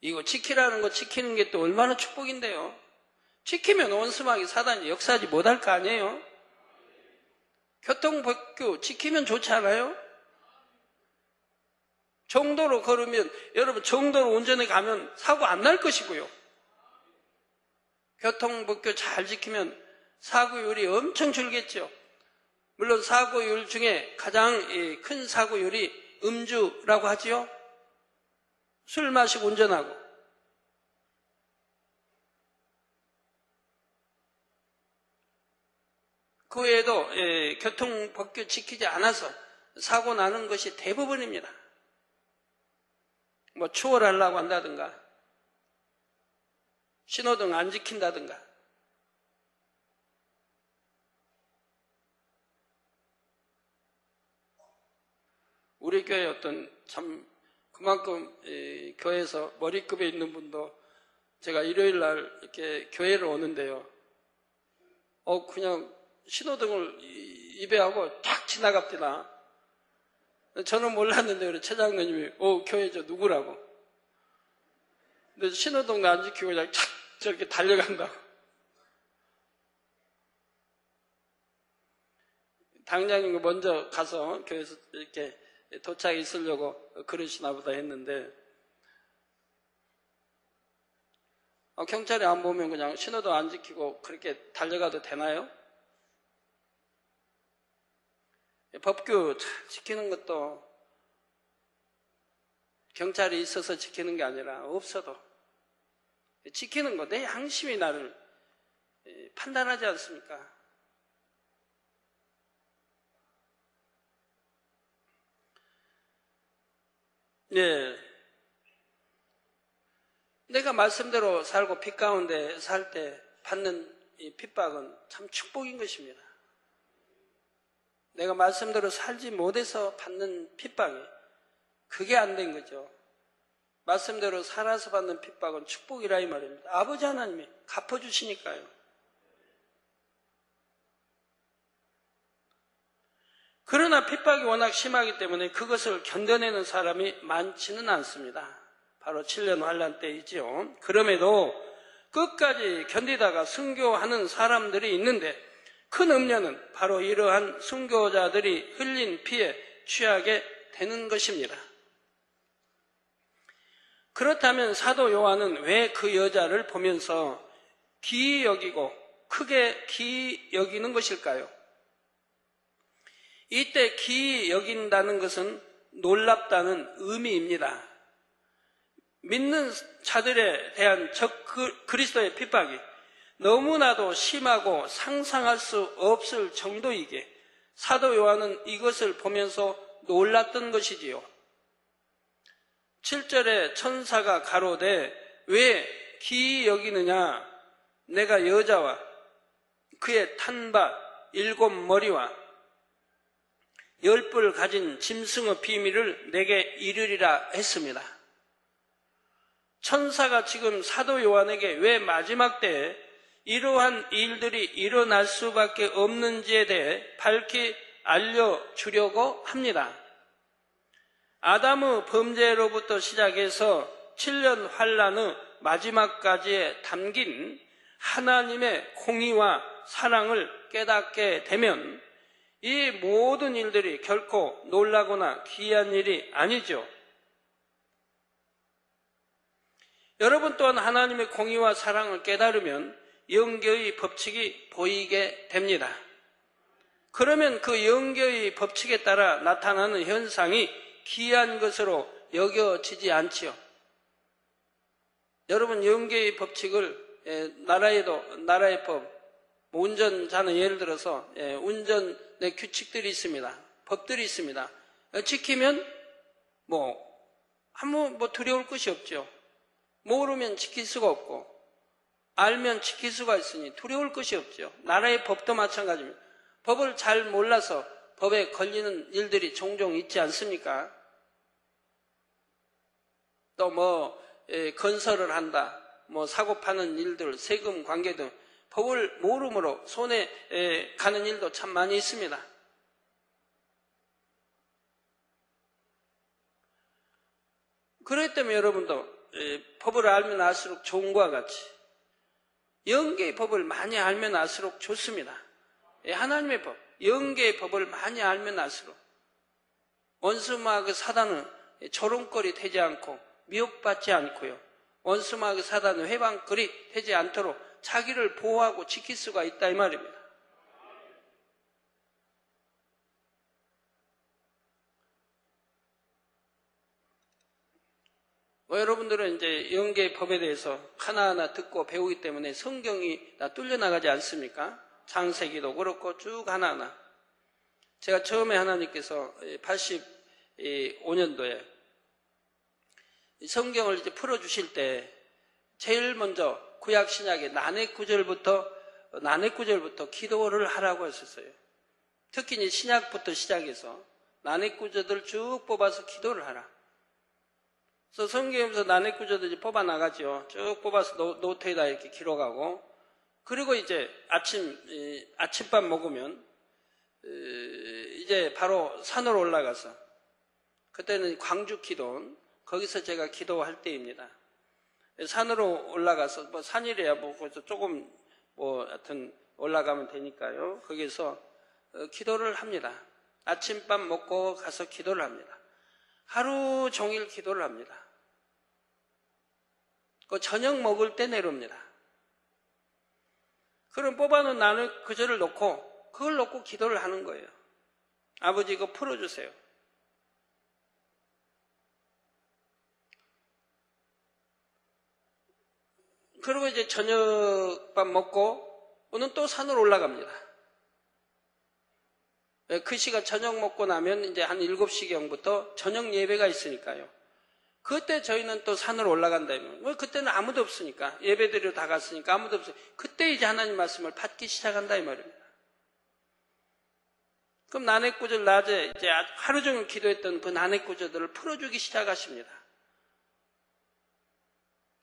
이거 지키라는 거 지키는 게 또 얼마나 축복인데요. 지키면 원수마귀 사단이 역사하지 못할 거 아니에요. 교통법규 지키면 좋지 않아요? 정도로 걸으면 여러분 정도로 운전해 가면 사고 안 날 것이고요. 교통법규 잘 지키면 사고율이 엄청 줄겠죠. 물론 사고율 중에 가장 큰 사고율이 음주라고 하지요. 술 마시고 운전하고. 그 외에도 교통법규 지키지 않아서 사고 나는 것이 대부분입니다. 뭐 추월하려고 한다든가 신호등 안 지킨다든가 우리 교회 어떤 참 그만큼 교회에서 머리급에 있는 분도 제가 일요일 날 이렇게 교회를 오는데요. 그냥 신호등을 입에 하고 탁 지나갑니다. 저는 몰랐는데 우리 최장로님이 교회 저 누구라고. 근데 신호등도 안 지키고 그냥 탁 저렇게 달려간다고. 당장님 먼저 가서 교회에서 이렇게 도착이 있으려고 그러시나 보다 했는데 경찰이 안 보면 그냥 신호등 안 지키고 그렇게 달려가도 되나요? 법규 잘 지키는 것도 경찰이 있어서 지키는 게 아니라 없어도 지키는 거, 내 양심이 나를 판단하지 않습니까? 네. 내가 말씀대로 살고 빛 가운데 살 때 받는 이 핍박은 참 축복인 것입니다. 내가 말씀대로 살지 못해서 받는 핍박이 그게 안 된 거죠. 말씀대로 살아서 받는 핍박은 축복이라 이 말입니다. 아버지 하나님이 갚아주시니까요. 그러나 핍박이 워낙 심하기 때문에 그것을 견뎌내는 사람이 많지는 않습니다. 바로 7년 환란 때이지요. 그럼에도 끝까지 견디다가 순교하는 사람들이 있는데 큰 음료는 바로 이러한 순교자들이 흘린 피에 취하게 되는 것입니다. 그렇다면 사도 요한은 왜 그 여자를 보면서 기이 여기고 크게 기이 여기는 것일까요? 이때 기이 여긴다는 것은 놀랍다는 의미입니다. 믿는 자들에 대한 그리스도의 핍박이 너무나도 심하고 상상할 수 없을 정도이기에 사도 요한은 이것을 보면서 놀랐던 것이지요. 7절에 천사가 가로되 왜 기이 여기느냐? 내가 여자와 그의 탄 바 7머리와 10뿔 가진 짐승의 비밀을 내게 이르리라 했습니다. 천사가 지금 사도 요한에게 왜 마지막 때에 이러한 일들이 일어날 수밖에 없는지에 대해 밝히 알려주려고 합니다. 아담의 범죄로부터 시작해서 7년 환란의 마지막까지에 담긴 하나님의 공의와 사랑을 깨닫게 되면 이 모든 일들이 결코 놀라거나 기이한 일이 아니죠. 여러분 또한 하나님의 공의와 사랑을 깨달으면 영계의 법칙이 보이게 됩니다. 그러면 그 영계의 법칙에 따라 나타나는 현상이 기이한 것으로 여겨지지 않지요. 여러분 영계의 법칙을 나라의 법, 운전자는 예를 들어서 운전의 규칙들이 있습니다. 법들이 있습니다. 지키면 아무 두려울 것이 없죠. 모르면 지킬 수가 없고 알면 지킬 수가 있으니 두려울 것이 없죠. 나라의 법도 마찬가지입니다. 법을 잘 몰라서 법에 걸리는 일들이 종종 있지 않습니까? 또 건설을 한다, 사고 파는 일들, 세금 관계 등 법을 모름으로 손해 가는 일도 참 많이 있습니다. 그렇기 때문에 여러분도 법을 알면 알수록 좋은 것과 같이 영계의 법을 많이 알면 알수록 좋습니다. 하나님의 법, 영계의 법을 많이 알면 알수록 원수마귀 사단은 조롱거리 되지 않고 미혹받지 않고요. 원수마귀 사단은 회방거리 되지 않도록 자기를 보호하고 지킬 수가 있다 이 말입니다. 여러분들은 이제 영계의 법에 대해서 하나하나 듣고 배우기 때문에 성경이 다 뚫려나가지 않습니까? 창세기도 그렇고 쭉 하나하나. 제가 처음에 하나님께서 85년도에 성경을 이제 풀어주실 때 제일 먼저 구약 신약의 난해 구절부터 기도를 하라고 했었어요. 특히 이제 신약부터 시작해서 난해 구절들 쭉 뽑아서 기도를 하라. 그래서 성경에서 난해 구절들 뽑아 나가죠. 쭉 뽑아서 노트에다 이렇게 기록하고, 그리고 이제 아침밥 먹으면 이제 바로 산으로 올라가서, 그때는 광주 기도원, 거기서 제가 기도할 때입니다. 산으로 올라가서 산이래야 거기서 조금 하여튼 올라가면 되니까요. 거기서 기도를 합니다. 아침밥 먹고 가서 기도를 합니다. 하루 종일 기도를 합니다. 저녁 먹을 때 내려옵니다. 그럼 뽑아놓은 나는 그절을 놓고 그걸 놓고 기도를 하는 거예요. 아버지 이거 풀어주세요. 그리고 이제 저녁밥 먹고 오늘 또 산으로 올라갑니다. 그 시간 저녁 먹고 나면 이제 한 7시경부터 저녁 예배가 있으니까요. 그때 저희는 또 산으로 올라간다면, 그때는 아무도 없으니까, 예배드리러 다 갔으니까 아무도 없어요. 그때 이제 하나님 말씀을 받기 시작한다 이 말입니다. 그럼 난해구절 낮에 이제 하루 종일 기도했던 그 난해구절들을 풀어주기 시작하십니다.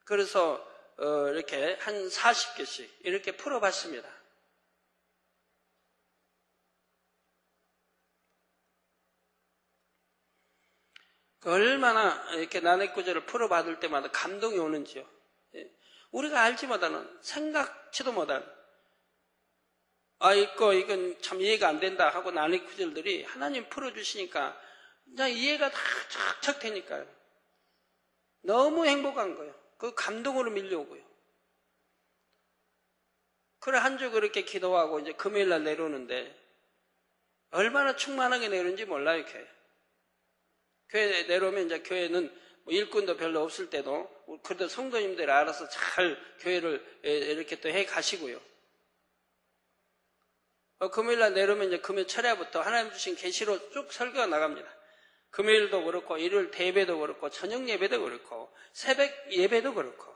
그래서 이렇게 한 40개씩 이렇게 풀어봤습니다. 얼마나 이렇게 난해구절을 풀어받을 때마다 감동이 오는지요. 우리가 알지 못하는, 생각지도 못하는, 이건 참 이해가 안 된다 하고 난해구절들이 하나님 풀어주시니까 그냥 이해가 다 척척 되니까요. 너무 행복한 거예요. 그 감동으로 밀려오고요. 그래 한 주 그렇게 기도하고 이제 금요일날 내려오는데 얼마나 충만하게 내려오는지 몰라요, 이렇게. 교회 내려오면 이제 교회는 뭐 일꾼도 별로 없을 때도 그래도 성도님들이 알아서 잘 교회를 이렇게 또 해 가시고요. 금요일날 내려오면 이제 금요 철야부터 하나님 주신 계시로 쭉 설교가 나갑니다. 금요일도 그렇고 일요일 대예배도 그렇고 저녁 예배도 그렇고 새벽 예배도 그렇고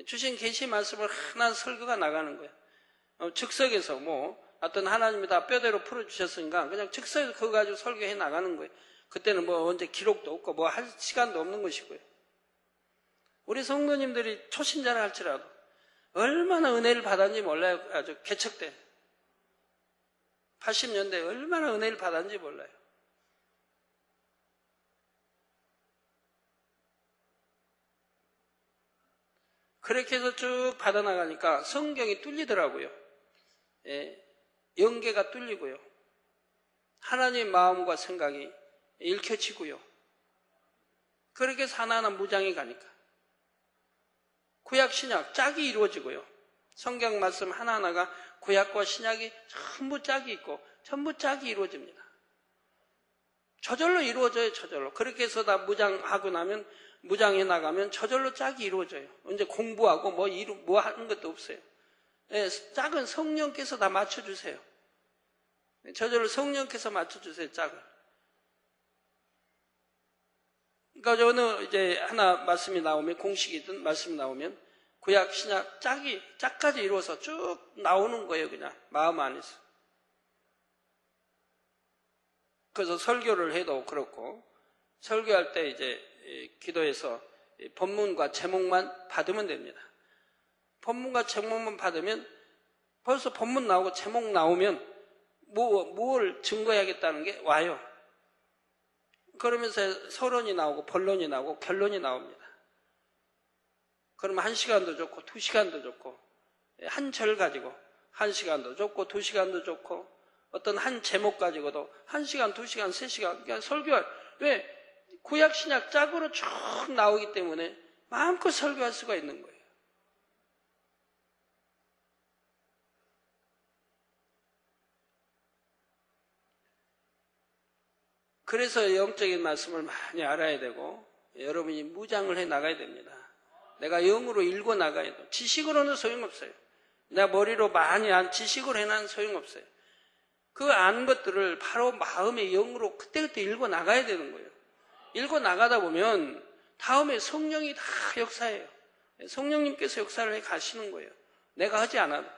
주신 계시 말씀을 하나 설교가 나가는 거예요. 즉석에서 뭐 어떤 하나님이 다 뼈대로 풀어주셨으니까 그냥 즉석에서 그거 가지고 설교해 나가는 거예요. 그때는 뭐 언제 기록도 없고 뭐 할 시간도 없는 것이고요. 우리 성도님들이 초신자를 할지라도 얼마나 은혜를 받았는지 몰라요. 아주 개척된 80년대에 얼마나 은혜를 받았는지 몰라요. 그렇게 해서 쭉 받아나가니까 성경이 뚫리더라고요. 영계가 뚫리고요. 하나님의 마음과 생각이 읽혀지고요. 그렇게 해서 하나하나 무장해 가니까 구약 신약 짝이 이루어지고요. 성경 말씀 하나하나가 구약과 신약이 전부 짝이 있고 전부 짝이 이루어집니다. 저절로 이루어져요. 저절로. 그렇게 해서 다 무장하고 나면 무장해 나가면 저절로 짝이 이루어져요. 이제 공부하고 뭐 하는 것도 없어요. 짝은 성령께서 다 맞춰주세요. 저절로 성령께서 맞춰주세요. 짝을. 그러니까 어느 이제 하나 말씀이 나오면 공식이든 말씀이 나오면 구약 신약 짝까지 이루어서 쭉 나오는 거예요. 그냥 마음 안에서. 그래서 설교를 해도 그렇고 설교할 때 이제 기도해서 본문과 제목만 받으면 됩니다. 본문과 제목만 받으면 벌써 본문 나오고 제목 나오면 뭘 증거해야겠다는 게 와요. 그러면서 서론이 나오고 본론이 나오고 결론이 나옵니다. 그러면 1시간도 좋고 2시간도 좋고 한 절 가지고 1시간도 좋고 2시간도 좋고 어떤 한 제목 가지고도 1시간, 2시간, 3시간 그냥 설교할 왜? 구약 신약 짝으로 쭉 나오기 때문에 마음껏 설교할 수가 있는 거예요. 그래서 영적인 말씀을 많이 알아야 되고 여러분이 무장을 해 나가야 됩니다. 내가 영으로 읽어 나가야 돼요. 지식으로는 소용없어요. 내가 머리로 많이 안 지식으로 해놔는 소용없어요. 그 아는 것들을 바로 마음의 영으로 그때그때 읽어 나가야 되는 거예요. 읽어 나가다 보면 다음에 성령이 다 역사해요. 성령님께서 역사를 해 가시는 거예요. 내가 하지 않아도.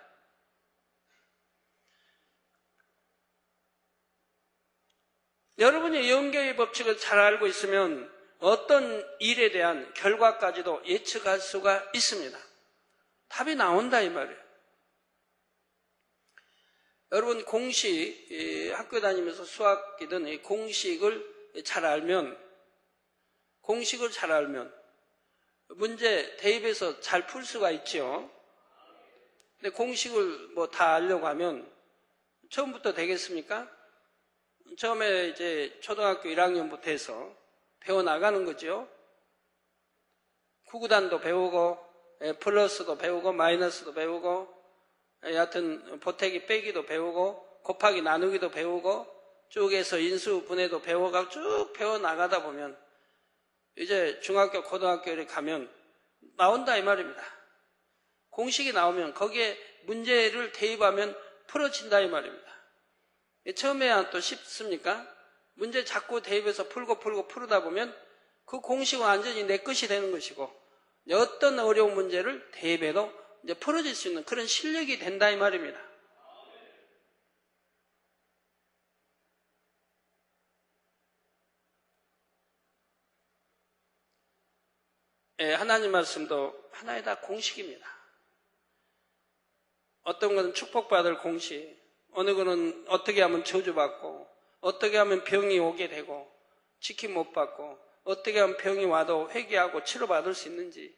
여러분이 영계의 법칙을 잘 알고 있으면 어떤 일에 대한 결과까지도 예측할 수가 있습니다. 답이 나온다 이 말이에요. 여러분 공식 학교 다니면서 수학이든 공식을 잘 알면 문제 대입해서 잘 풀 수가 있죠. 근데 공식을 뭐 다 알려고 하면 처음부터 되겠습니까? 처음에 이제 초등학교 1학년부터 해서 배워나가는 거죠. 구구단도 배우고, 플러스도 배우고, 마이너스도 배우고, 여하튼 보태기 빼기도 배우고, 곱하기 나누기도 배우고, 쭉 해서 인수분해도 배워가고 쭉 배워나가다 보면 이제 중학교, 고등학교에 가면 나온다 이 말입니다. 공식이 나오면 거기에 문제를 대입하면 풀어진다 이 말입니다. 처음에야 또 쉽습니까? 문제 자꾸 대입해서 풀고 풀다 보면 그 공식은 완전히 내 것이 되는 것이고 어떤 어려운 문제를 대입해도 이제 풀어질 수 있는 그런 실력이 된다 이 말입니다. 하나님 말씀도 하나의 다 공식입니다. 어떤 것은 축복받을 공식, 어느 것은 어떻게 하면 저주받고, 어떻게 하면 병이 오게 되고, 치킨 못 받고, 어떻게 하면 병이 와도 회개하고 치료받을 수 있는지,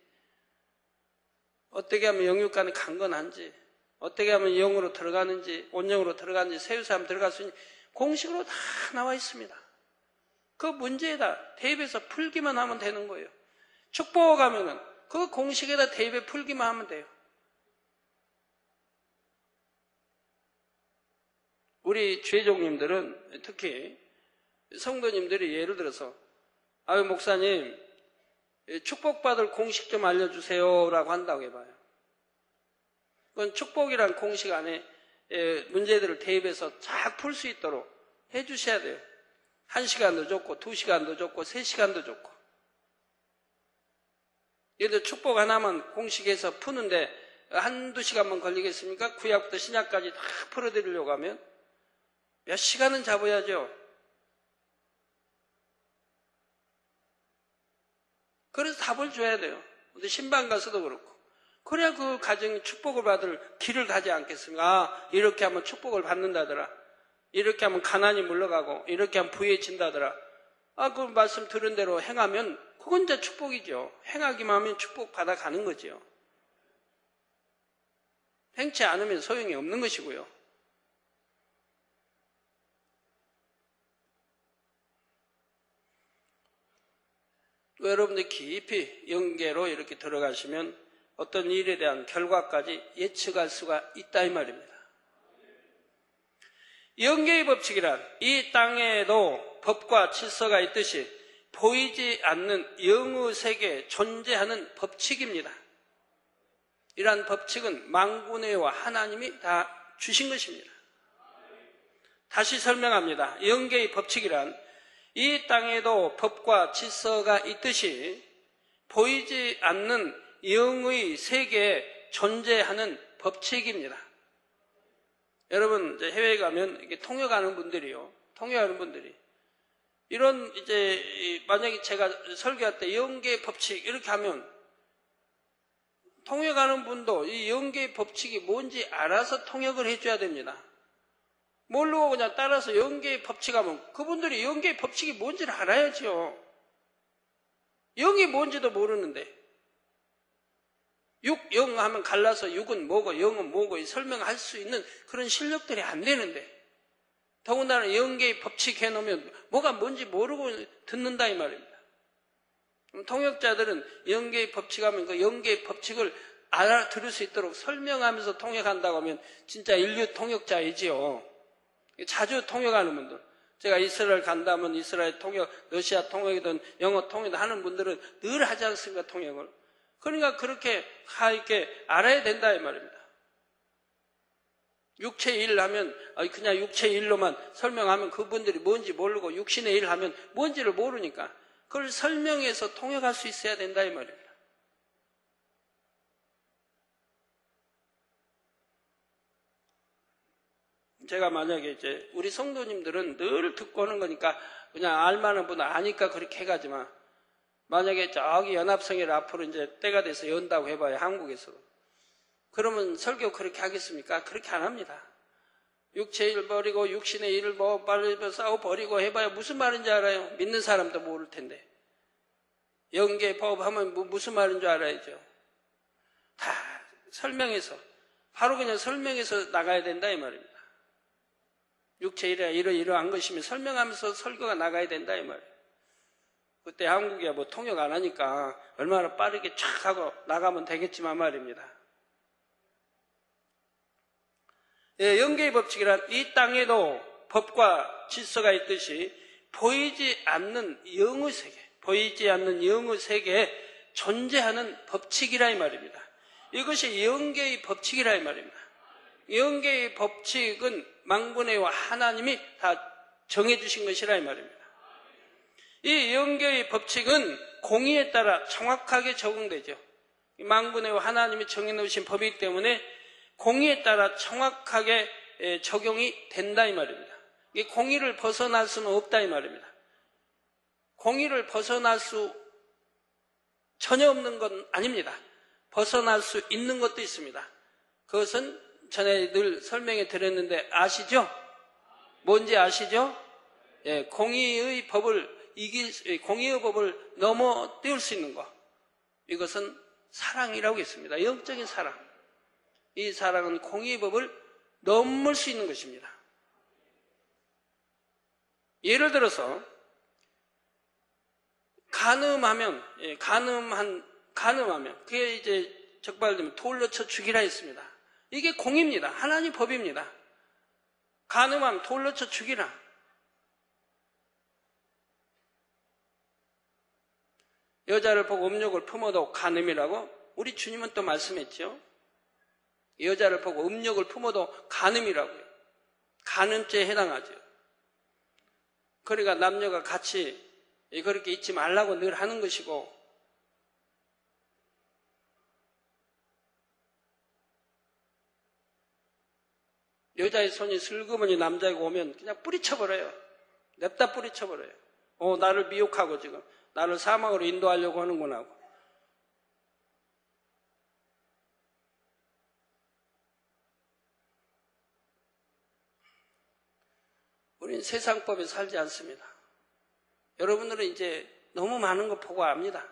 어떻게 하면 영육간에 강건한지, 어떻게 하면 영으로 들어가는지, 온영으로 들어가는지, 세우사람 들어갈 수 있는지 공식으로 다 나와 있습니다. 그 문제에다 대입해서 풀기만 하면 되는 거예요. 축복하면은 그 공식에다 대입해 풀기만 하면 돼요. 우리 죄종님들은 특히 성도님들이 예를 들어서 아유 목사님 축복받을 공식 좀 알려주세요 라고 한다고 해봐요. 그건 축복이란 공식 안에 문제들을 대입해서 쫙 풀 수 있도록 해주셔야 돼요. 1시간도 좋고 2시간도 좋고 3시간도 좋고. 예를 들어 축복 하나만 공식에서 푸는데 1-2시간만 걸리겠습니까? 구약부터 신약까지 다 풀어드리려고 하면 몇 시간은 잡아야죠. 그래서 답을 줘야 돼요. 근데 신방 가서도 그렇고. 그래야 그 가정이 축복을 받을 길을 가지 않겠습니까? 아, 이렇게 하면 축복을 받는다더라. 이렇게 하면 가난이 물러가고, 이렇게 하면 부해진다더라. 아, 그 말씀 들은 대로 행하면 그건 이제 축복이죠. 행하기만 하면 축복 받아가는 거죠. 행치 않으면 소용이 없는 것이고요. 여러분들 깊이 영계로 이렇게 들어가시면 어떤 일에 대한 결과까지 예측할 수가 있다 이 말입니다. 영계의 법칙이란 이 땅에도 법과 질서가 있듯이 보이지 않는 영의 세계에 존재하는 법칙입니다. 이러한 법칙은 만군의와 하나님이 다 주신 것입니다. 다시 설명합니다. 영계의 법칙이란 이 땅에도 법과 질서가 있듯이 보이지 않는 영의 세계에 존재하는 법칙입니다. 여러분 이제 해외에 가면 이게 통역하는 분들이요. 통역하는 분들이 이런 이제 만약에 제가 설교할 때 영계의 법칙 이렇게 하면 통역하는 분도 이 영계의 법칙이 뭔지 알아서 통역을 해줘야 됩니다. 모르고 그냥 따라서 영계의 법칙하면 그분들이 영계의 법칙이 뭔지를 알아야죠. 영이 뭔지도 모르는데 육, 영 하면 갈라서 육은 뭐고 영은 뭐고 설명할 수 있는 그런 실력들이 안 되는데 더군다나 영계의 법칙 해놓으면 뭐가 뭔지 모르고 듣는다 이 말입니다. 통역자들은 영계의 법칙하면 그 영계의 법칙을 알아들을 수 있도록 설명하면서 통역한다고 하면 진짜 인류 통역자이지요. 자주 통역하는 분들. 제가 이스라엘 간다면 이스라엘 통역, 러시아 통역이든 영어 통역이든 하는 분들은 늘 하지 않습니까, 통역을. 그러니까 그렇게 이렇게 알아야 된다 이 말입니다. 육체의 일 하면 그냥 육체의 일로만 설명하면 그분들이 뭔지 모르고 육신의 일 하면 뭔지를 모르니까 그걸 설명해서 통역할 수 있어야 된다 이 말입니다. 제가 만약에 이제 우리 성도님들은 늘 듣고 오는 거니까 그냥 알만한 분은 아니까 그렇게 해가지만 만약에 저기 연합성회를 앞으로 이제 때가 돼서 연다고 해봐요. 한국에서. 그러면 설교 그렇게 하겠습니까? 그렇게 안 합니다. 육체의 일 버리고 육신의 일을 뭐 빨리 싸워 버리고 해봐야 무슨 말인지 알아요? 믿는 사람도 모를 텐데. 영계법 하면 무슨 말인 줄 알아야죠. 다 설명해서 바로 그냥 설명해서 나가야 된다 이 말입니다. 육체 일이야 이러한 것이면 설명하면서 설교가 나가야 된다 이 말이에요. 그때 한국이야 뭐 통역 안 하니까 얼마나 빠르게 촥 하고 나가면 되겠지만 말입니다. 예, 영계의 법칙이란 이 땅에도 법과 질서가 있듯이 보이지 않는 영의 세계에 존재하는 법칙이라 이 말입니다. 이것이 영계의 법칙이라 이 말입니다. 영계의 법칙은 만군의 하나님이 다 정해주신 것이라 이 말입니다. 이 영계의 법칙은 공의에 따라 정확하게 적용되죠. 만군의 하나님이 정해놓으신 법이기 때문에 공의에 따라 정확하게 적용이 된다 이 말입니다. 이 공의를 벗어날 수는 없다 이 말입니다. 공의를 벗어날 수 전혀 없는 건 아닙니다. 벗어날 수 있는 것도 있습니다. 그것은 전에 늘 설명해 드렸는데 아시죠? 뭔지 아시죠? 예, 공의의 법을 넘어 띄울 수 있는 것. 이것은 사랑이라고 했습니다. 영적인 사랑. 이 사랑은 공의의 법을 넘을 수 있는 것입니다. 예를 들어서 간음하면 그게 이제 적발되면 돌로 쳐 죽이라 했습니다. 이게 공의입니다. 하나님 법입니다. 간음하면 돌로 쳐 죽이라. 여자를 보고 음욕을 품어도 간음이라고 우리 주님은 또 말씀했죠. 여자를 보고 음욕을 품어도 간음이라고요. 간음죄에 해당하죠. 그러니까 남녀가 같이 그렇게 있지 말라고 늘 하는 것이고, 여자의 손이 슬그머니 남자에게 오면 그냥 뿌리쳐버려요. 냅다 뿌리쳐버려요. 나를 미혹하고 지금 나를 사망으로 인도하려고 하는구나 하고. 우리는 세상법에 살지 않습니다. 여러분들은 이제 너무 많은 거 보고 압니다.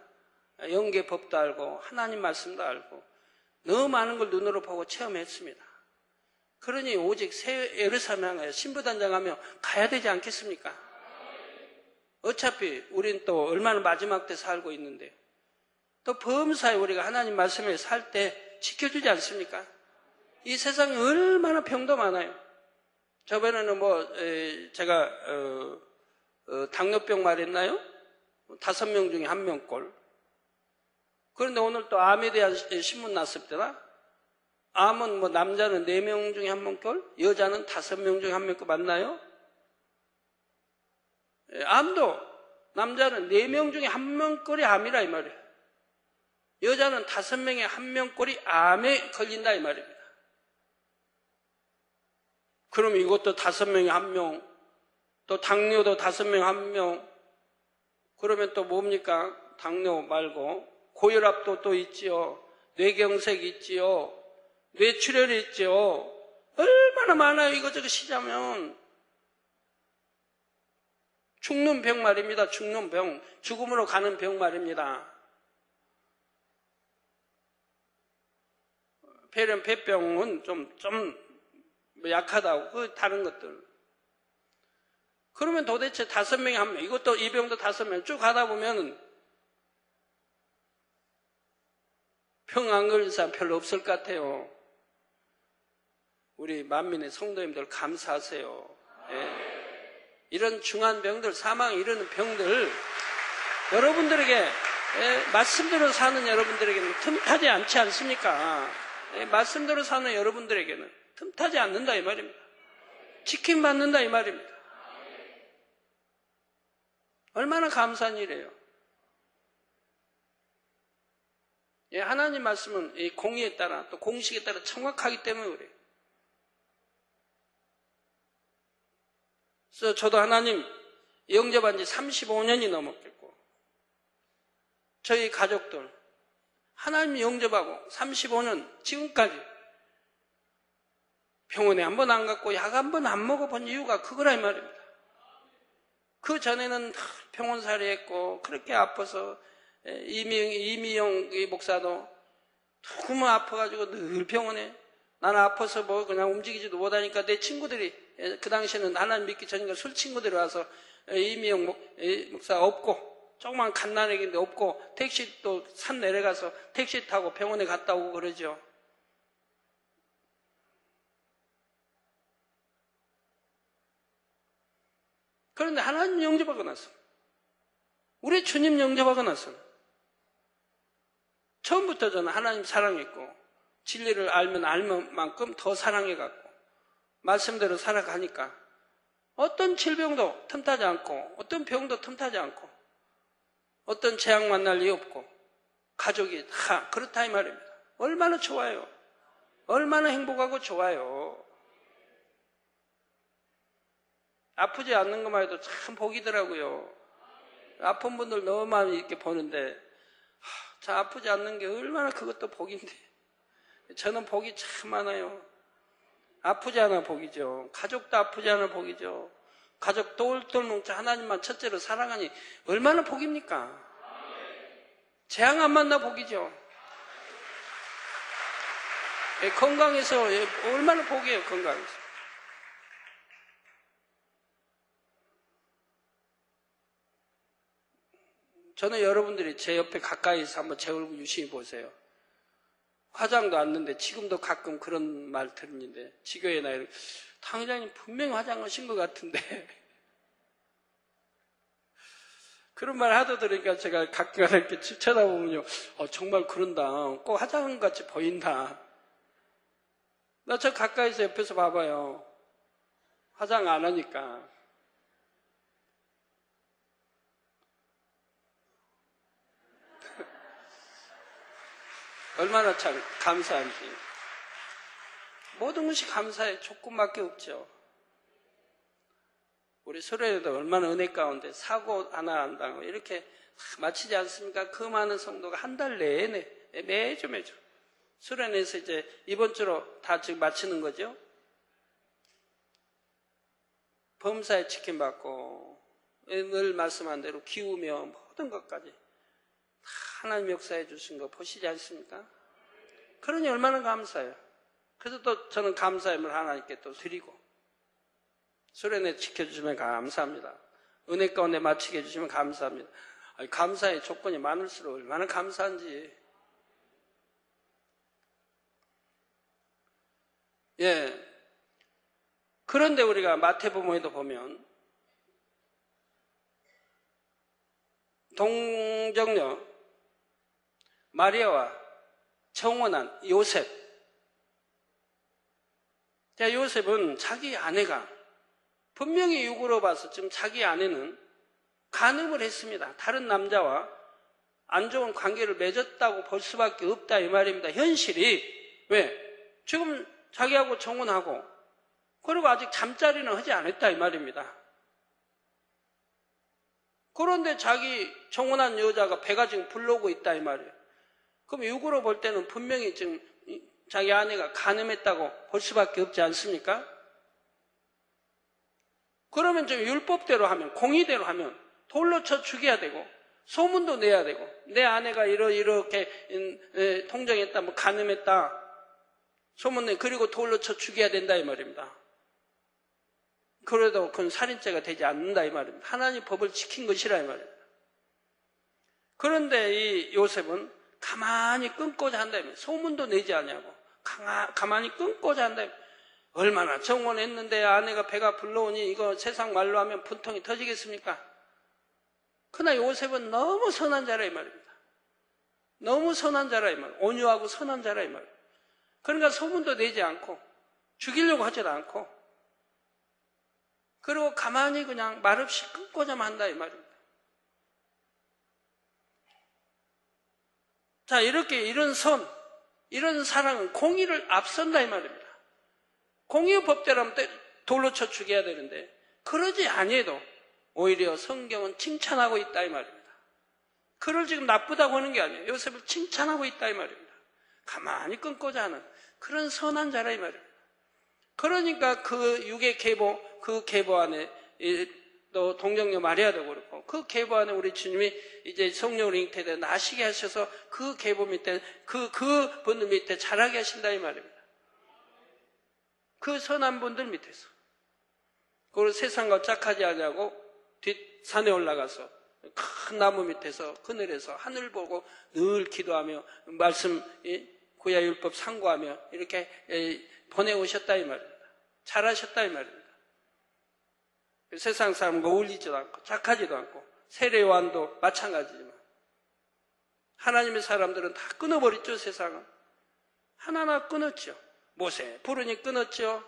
영계법도 알고 하나님 말씀도 알고 너무 많은 걸 눈으로 보고 체험했습니다. 그러니 오직 새 예루살렘에 신부단장하며 가야 되지 않겠습니까? 어차피 우린 또 얼마나 마지막 때 살고 있는데 또 범사에 우리가 하나님 말씀에 살 때 지켜주지 않습니까? 이 세상에 얼마나 병도 많아요. 저번에는 제가 당뇨병 말했나요? 5명 중에 1명꼴. 그런데 오늘 또 암에 대한 신문 났을 때나 암은 남자는 4명 중에 1명꼴, 여자는 5명 중에 1명꼴 맞나요? 암도 남자는 4명 중에 1명꼴이 암이라 이 말이에요. 여자는 5명에 1명꼴이 암에 걸린다 이 말입니다. 그럼 이것도 5명에 1명, 또 당뇨도 5명에 1명, 그러면 또 뭡니까? 당뇨 말고 고혈압도 또 있지요. 뇌경색 있지요. 뇌출혈이 있지요. 얼마나 많아요. 이것저것 시자면. 죽는 병 말입니다. 죽는 병. 죽음으로 가는 병 말입니다. 폐렴, 폐병은 좀 약하다고. 그 다른 것들. 그러면 도대체 5명에 1명, 이것도 이 병도 5명 쭉 가다 보면 병 안 걸린 사람 별로 없을 것 같아요. 우리 만민의 성도님들 감사하세요. 예. 이런 중한 병들, 사망에 이르는 병들, 여러분들에게, 말씀대로 사는 여러분들에게는 틈타지 않지 않습니까? 말씀대로 사는 여러분들에게는 틈타지 않는다 이 말입니다. 지킴받는다 이 말입니다. 얼마나 감사한 일이에요. 하나님 말씀은 이 공의에 따라 또 공식에 따라 정확하기 때문에 그래요. 그래서 저도 하나님 영접한 지 35년이 넘었겠고, 저희 가족들 하나님 영접하고 35년 지금까지 병원에 한 번 안 갔고 약 한 번 안 먹어본 이유가 그거라 이 말입니다. 그 전에는 병원살이 했고 그렇게 아파서 이미영 목사도 너무 아파가지고 늘 병원에, 나는 아파서 그냥 움직이지도 못하니까 내 친구들이, 그 당시에는 하나님 믿기 전인가 술 친구들이 와서 이미영 목사 없고 조그만 갓난아기인데 없고 택시 또 산 내려가서 택시 타고 병원에 갔다 오고 그러죠. 그런데 하나님 영접하고 나서, 우리 주님 영접하고 나서 처음부터 저는 하나님 사랑했고 진리를 알면 알면 만큼 더 사랑해갖고 말씀대로 살아가니까 어떤 질병도 틈타지 않고 어떤 병도 틈타지 않고 어떤 재앙 만날 리 없고 가족이 다 그렇다 이 말입니다. 얼마나 좋아요. 얼마나 행복하고 좋아요. 아프지 않는 것만 해도 참 복이더라고요. 아픈 분들 너무 많이 이렇게 보는데 참 아프지 않는 게 얼마나 그것도 복인데 저는 복이 참 많아요. 아프지 않아 복이죠. 가족도 아프지 않아 복이죠. 가족 똘똘 뭉쳐 하나님만 첫째로 사랑하니 얼마나 복입니까? 재앙 안 만나 복이죠. 건강해서 얼마나 복이에요. 건강해서. 저는 여러분들이 제 옆에 가까이서 한번 제 얼굴 유심히 보세요. 화장도 안 했는데 지금도 가끔 그런 말 들리는데 지교회나 이렇게 당장님 분명히 화장하신 것 같은데 그런 말 하도 들으니까 제가 가끔 이렇게 쳐다보면요, 정말 그런다. 꼭 화장한 것 같이 보인다. 나 저 가까이서 옆에서 봐봐요. 화장 안 하니까. 얼마나 참 감사한지. 모든 것이 감사해. 조금밖에 없죠. 우리 소련에도 얼마나 은혜 가운데 사고 하나 안 당하고 이렇게 마치지 않습니까? 그 많은 성도가 한 달 내내 매주 소련에서 이제 이번 주로 다 지금 마치는 거죠. 범사에 지킴받고 늘 말씀한 대로 기우며 모든 것까지 하나님 역사해 주신 거 보시지 않습니까? 그러니 얼마나 감사해요. 그래서 또 저는 감사함을 하나님께 또 드리고 소련에 지켜주시면 감사합니다. 은혜 가운데 마치게 해주시면 감사합니다. 아니, 감사의 조건이 많을수록 얼마나 감사한지. 예. 그런데 우리가 마태복음에도 보면 동정녀 마리아와 정혼한 요셉. 자, 요셉은 자기 아내가 분명히 육으로 봐서 지금 자기 아내는 간음을 했습니다. 다른 남자와 안 좋은 관계를 맺었다고 볼 수밖에 없다 이 말입니다. 현실이 왜? 지금 자기하고 정혼하고 그리고 아직 잠자리는 하지 않았다 이 말입니다. 그런데 자기 정혼한 여자가 배가 지금 불러오고 있다 이 말이에요. 그럼 육으로 볼 때는 분명히 지금 자기 아내가 간음했다고 볼 수밖에 없지 않습니까? 그러면 좀 율법대로 하면, 공의대로 하면 돌로 쳐 죽여야 되고 소문도 내야 되고 내 아내가 이렇게 통정했다, 뭐 간음했다 소문 내 그리고 돌로 쳐 죽여야 된다 이 말입니다. 그래도 그건 살인죄가 되지 않는다 이 말입니다. 하나님 법을 지킨 것이라 이 말입니다. 그런데 이 요셉은 가만히 끊고자 한다. 소문도 내지 않냐고. 가만히 끊고자 한다. 얼마나 정혼했는데 아내가 배가 불러오니 이거 세상 말로 하면 분통이 터지겠습니까? 그러나 요셉은 너무 선한 자라 이 말입니다. 너무 선한 자라 이 말입니다. 온유하고 선한 자라 이 말입니다. 그러니까 소문도 내지 않고 죽이려고 하지도 않고 그리고 가만히 그냥 말없이 끊고자만 한다 이 말입니다. 자, 이런 선, 이런 사랑은 공의를 앞선다 이 말입니다. 공의의 법대로 하면 돌로 쳐 죽여야 되는데 그러지 아니해도 오히려 성경은 칭찬하고 있다 이 말입니다. 그를 지금 나쁘다고 하는 게 아니에요. 요셉을 칭찬하고 있다 이 말입니다. 가만히 끊고자 하는 그런 선한 자라 이 말입니다. 그러니까 그 육의 계보, 그 계보 안에 또 동정녀 마리아도 그렇고 그 계보 안에 우리 주님이 이제 성령으로 잉태돼 나시게 하셔서 그 계보 밑에 그 분들 밑에 자라게 하신다 이 말입니다. 그 선한 분들 밑에서 그리고 세상과 짝하지 않냐고 뒷산에 올라가서 큰 나무 밑에서 그늘에서 하늘 보고 늘 기도하며 말씀 구약율법 상고하며 이렇게 보내오셨다 이 말입니다. 잘하셨다 이 말입니다. 세상 사람과 어울리지도 않고 착하지도 않고 세례요한도 마찬가지지만 하나님의 사람들은 다 끊어버렸죠. 세상은 하나하나 끊었죠. 모세 부르니 끊었죠.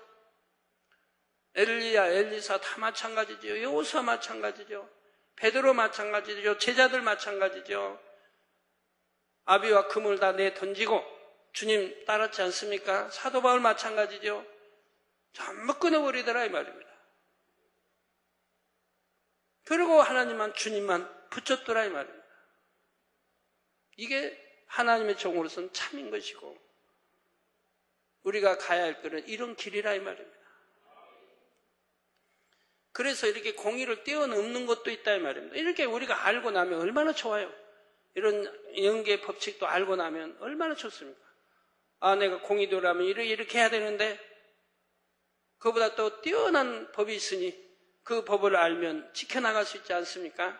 엘리야 엘리사 다 마찬가지죠. 여호수아 마찬가지죠. 베드로 마찬가지죠. 제자들 마찬가지죠. 아비와 금을 다 내던지고 주님 따랐지 않습니까? 사도 바울 마찬가지죠. 전부 끊어버리더라 이 말입니다. 그리고 하나님만 주님만 붙였더라 이 말입니다. 이게 하나님의 종으로서는 참인 것이고 우리가 가야 할 길은 이런 길이라 이 말입니다. 그래서 이렇게 공의를 뛰어넘는 것도 있다 이 말입니다. 이렇게 우리가 알고 나면 얼마나 좋아요. 이런 영계 법칙도 알고 나면 얼마나 좋습니까? 아, 내가 공의도라면 이렇게 해야 되는데 그보다 또 뛰어난 법이 있으니 그 법을 알면 지켜나갈 수 있지 않습니까?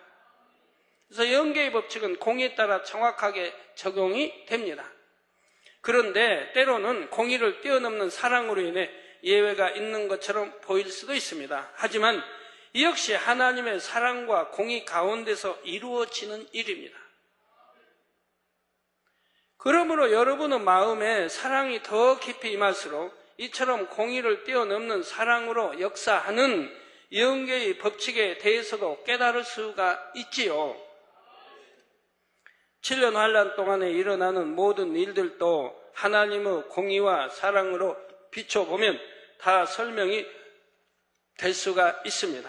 그래서 영계의 법칙은 공의에 따라 정확하게 적용이 됩니다. 그런데 때로는 공의를 뛰어넘는 사랑으로 인해 예외가 있는 것처럼 보일 수도 있습니다. 하지만 이 역시 하나님의 사랑과 공의 가운데서 이루어지는 일입니다. 그러므로 여러분의 마음에 사랑이 더 깊이 임할수록 이처럼 공의를 뛰어넘는 사랑으로 역사하는 영계의 법칙에 대해서도 깨달을 수가 있지요. 7년 환란 동안에 일어나는 모든 일들도 하나님의 공의와 사랑으로 비춰보면 다 설명이 될 수가 있습니다.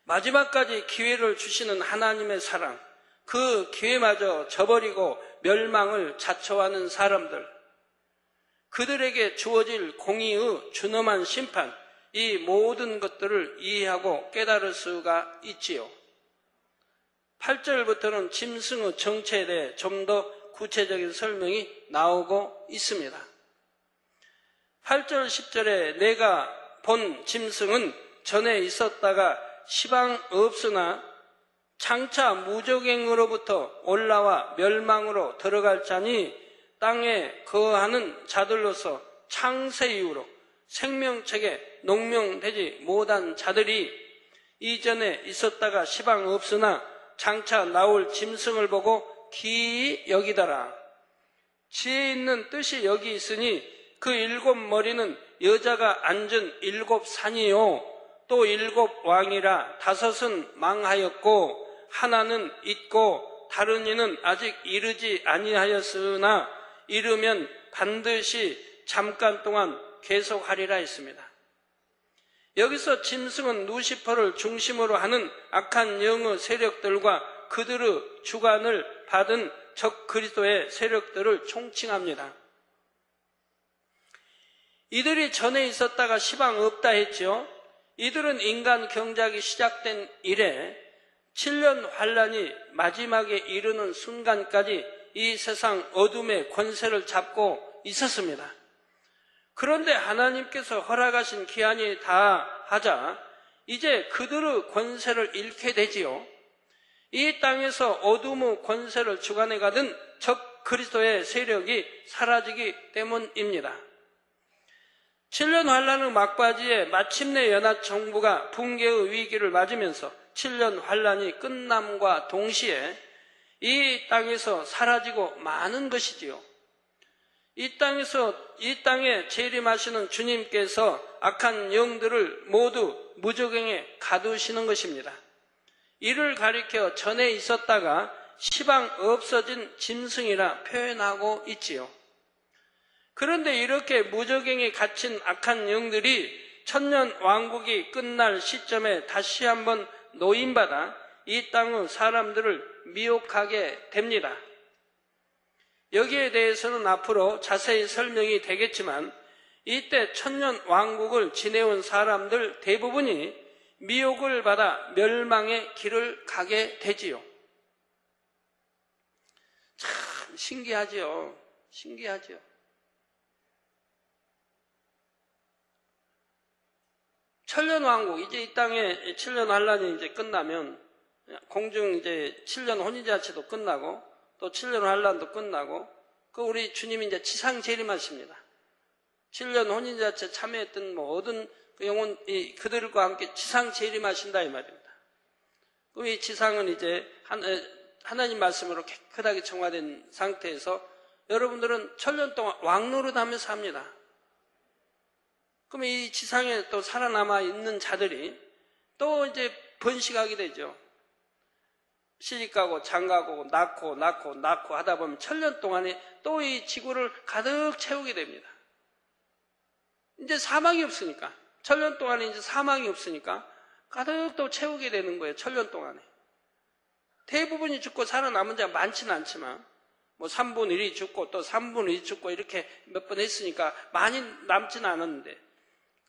마지막까지 기회를 주시는 하나님의 사랑, 그 기회마저 저버리고 멸망을 자초하는 사람들, 그들에게 주어질 공의의 준엄한 심판, 이 모든 것들을 이해하고 깨달을 수가 있지요. 8절부터는 짐승의 정체에 대해 좀 더 구체적인 설명이 나오고 있습니다. 8절 10절에 내가 본 짐승은 전에 있었다가 시방 없으나 장차 무적행으로부터 올라와 멸망으로 들어갈 자니 땅에 거하는 자들로서 창세 이후로 생명책에 농명되지 못한 자들이 이전에 있었다가 시방 없으나 장차 나올 짐승을 보고 기이 여기더라. 지혜 있는 뜻이 여기 있으니 그 7 머리는 여자가 앉은 7 산이요 또 7 왕이라 5은 망하였고 하나는 있고 다른 이는 아직 이르지 아니하였으나 이르면 반드시 잠깐 동안 계속하리라 했습니다. 여기서 짐승은 루시퍼를 중심으로 하는 악한 영의 세력들과 그들의 주관을 받은 적 그리스도의 세력들을 총칭합니다. 이들이 전에 있었다가 시방 없다 했죠. 이들은 인간 경작이 시작된 이래 7년 환란이 마지막에 이르는 순간까지 이 세상 어둠의 권세를 잡고 있었습니다. 그런데 하나님께서 허락하신 기한이 다 하자 이제 그들의 권세를 잃게 되지요. 이 땅에서 어둠의 권세를 주관해 가던 적 그리스도의 세력이 사라지기 때문입니다. 7년 환란의 막바지에 마침내 연합 정부가 붕괴의 위기를 맞으면서 7년 환란이 끝남과 동시에 이 땅에서 사라지고 마는 것이지요. 이 땅에 재림하시는 주님께서 악한 영들을 모두 무저갱에 가두시는 것입니다. 이를 가리켜 전에 있었다가 시방 없어진 짐승이라 표현하고 있지요. 그런데 이렇게 무저갱에 갇힌 악한 영들이 천년 왕국이 끝날 시점에 다시 한번 노임받아 이 땅의 사람들을 미혹하게 됩니다. 여기에 대해서는 앞으로 자세히 설명이 되겠지만 이때 천년 왕국을 지내온 사람들 대부분이 미혹을 받아 멸망의 길을 가게 되지요. 참 신기하지요. 신기하지요. 천년 왕국, 이제 이 땅에 7년 환란이 이제 끝나면 공중 이제 7년 혼인잔치도 끝나고 또 7년 환란도 끝나고 그 우리 주님이 이제 지상 재림하십니다. 7년 혼인잔치에 참여했던 모든 그들과 함께 지상 재림하신다 이 말입니다. 이 지상은 이제 하나님 말씀으로 깨끗하게 정화된 상태에서 여러분들은 천년 동안 왕노릇하며 삽니다. 그럼 이 지상에 또 살아남아 있는 자들이 또 이제 번식하게 되죠. 시집가고 장가고 낳고 하다 보면 천년 동안에 또 이 지구를 가득 채우게 됩니다. 이제 사망이 없으니까, 천년 동안에 이제 사망이 없으니까 가득 또 채우게 되는 거예요. 천년 동안에. 대부분이 죽고 살아남은 자가 많지는 않지만 뭐 3분의 1이 죽고 또 3분의 1이 죽고 이렇게 몇 번 했으니까 많이 남지는 않았는데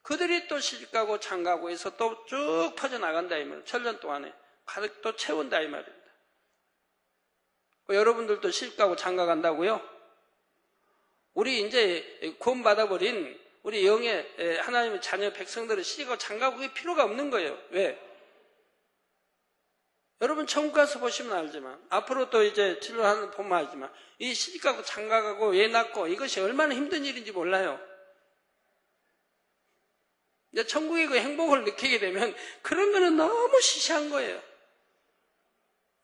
그들이 또 시집가고 장가고 해서 또 쭉 퍼져나간다 이 말이에요. 천년 동안에 가득 또 채운다 이 말입니다. 여러분들도 시집가고 장가간다고요? 우리 이제 구원받아버린 우리 영의 하나님의 자녀 백성들은 시집가고 장가고 그게 필요가 없는 거예요. 왜? 여러분 천국 가서 보시면 알지만 앞으로 또 이제 진료하는 보면 알지만 이 시집가고 장가가고 애 낳고 이것이 얼마나 힘든 일인지 몰라요. 이제 천국의 그 행복을 느끼게 되면 그런 거는 너무 시시한 거예요.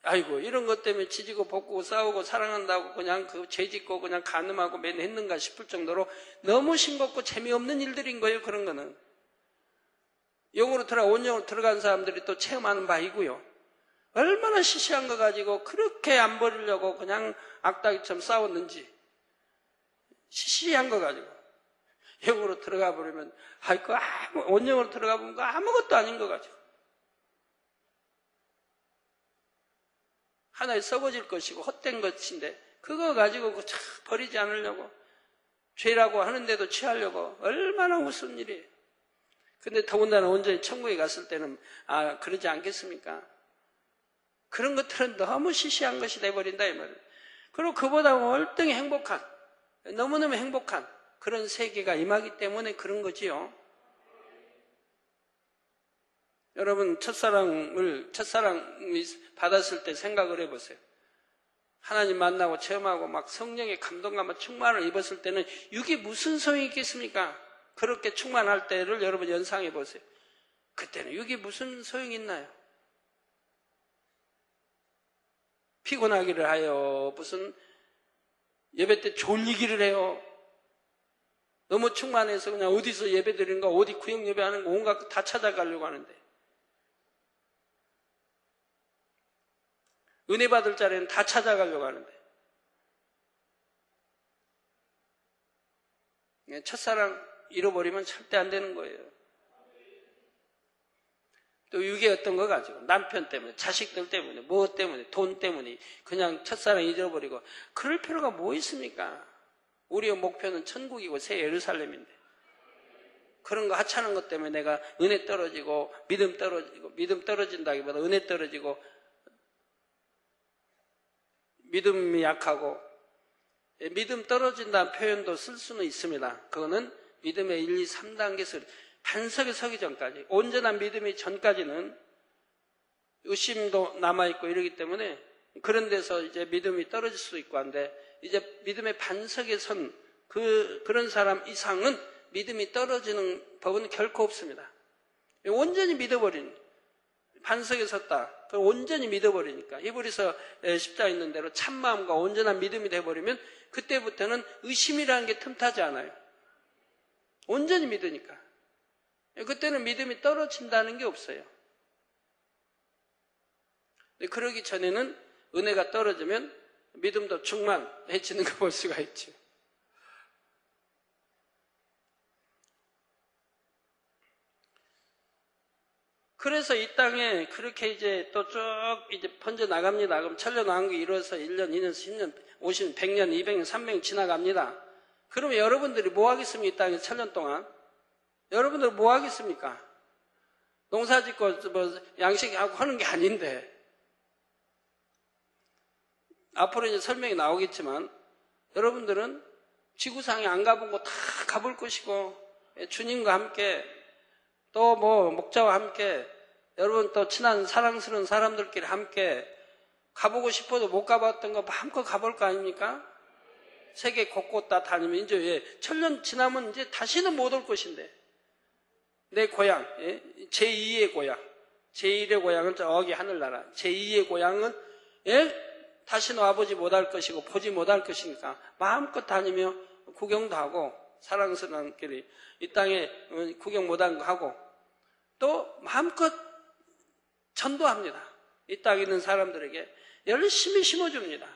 아이고 이런 것 때문에 지지고 볶고 싸우고 사랑한다고 그냥 그 죄짓고 그냥 간음하고 맨 했는가 싶을 정도로 너무 싱겁고 재미없는 일들인 거예요. 그런 거는 영으로 온영으로 들어간 사람들이 또 체험하는 바이고요. 얼마나 시시한 거 가지고 그렇게 안 버리려고 그냥 악다기처럼 싸웠는지 시시한 거 가지고 영으로 들어가 버리면 온영으로 들어가 보면 아무것도 아닌 거 가지고 하나에 썩어질 것이고 헛된 것인데 그거 가지고 버리지 않으려고 죄라고 하는데도 취하려고 얼마나 우스운 일이에요. 근데 더군다나 온전히 천국에 갔을 때는 그러지 않겠습니까? 그런 것들은 너무 시시한 것이 돼버린다 이 말이에요. 그리고 그보다 월등히 행복한 너무너무 행복한 그런 세계가 임하기 때문에 그런 거지요. 여러분 첫사랑을 받았을 때 생각을 해보세요. 하나님 만나고 체험하고 막 성령의 감동감과 충만을 입었을 때는 이게 무슨 소용이 있겠습니까? 그렇게 충만할 때를 여러분 연상해 보세요. 그때는 이게 무슨 소용이 있나요? 피곤하기를 하여 무슨 예배 때 졸리기를 해요. 너무 충만해서 그냥 어디서 예배 드리는 거 어디 구역 예배하는 거 온갖 거 다 찾아가려고 하는데 은혜 받을 자리는 다 찾아가려고 하는데 첫사랑 잃어버리면 절대 안 되는 거예요. 또 이게 어떤 거 가지고 남편 때문에 자식들 때문에 무엇 때문에 돈 때문에 그냥 첫사랑 잊어버리고 그럴 필요가 뭐 있습니까? 우리의 목표는 천국이고 새 예루살렘인데 그런 거 하찮은 것 때문에 내가 은혜 떨어지고 믿음 떨어진다기보다 은혜 떨어지고 믿음이 약하고 믿음 떨어진다는 표현도 쓸 수는 있습니다. 그거는 믿음의 1, 2, 3단계 반석에 서기 전까지 온전한 믿음이 전까지는 의심도 남아있고 이러기 때문에 그런 데서 이제 믿음이 떨어질 수도 있고 한데 이제 믿음의 반석에 선 그런 사람 이상은 믿음이 떨어지는 법은 결코 없습니다. 온전히 믿어버리는 반석에 섰다. 그걸 온전히 믿어버리니까 히브리서 10장 있는 대로 참마음과 온전한 믿음이 돼버리면 그때부터는 의심이라는 게 틈타지 않아요. 온전히 믿으니까. 그때는 믿음이 떨어진다는 게 없어요. 그러기 전에는 은혜가 떨어지면 믿음도 충만해지는 거 볼 수가 있죠. 그래서 이 땅에 그렇게 이제 또 쭉 이제 번져 나갑니다. 그럼 천년 왕국이 이루어서 1년, 2년, 10년, 50년, 100년, 200년, 300년 지나갑니다. 그러면 여러분들이 뭐 하겠습니까? 이 땅에 천년 동안. 여러분들 뭐 하겠습니까? 농사 짓고 뭐 양식하고 하는 게 아닌데. 앞으로 이제 설명이 나오겠지만 여러분들은 지구상에 안 가본 곳 다 가볼 것이고 주님과 함께 또 뭐 목자와 함께 여러분 또 친한 사랑스러운 사람들끼리 함께 가보고 싶어도 못 가봤던 거 마음껏 가볼 거 아닙니까? 세계 곳곳 다 다니면 이제 천년 지나면 이제 다시는 못 올 것인데 내 고향, 제2의 고향, 제1의 고향은 저기 하늘나라, 제2의 고향은 다시는 와보지 못할 것이고 보지 못할 것이니까 마음껏 다니며 구경도 하고 사랑스러운 길이 이 땅에 구경 못한 거 하고 또 마음껏 전도합니다. 이 땅에 있는 사람들에게 열심히 심어줍니다.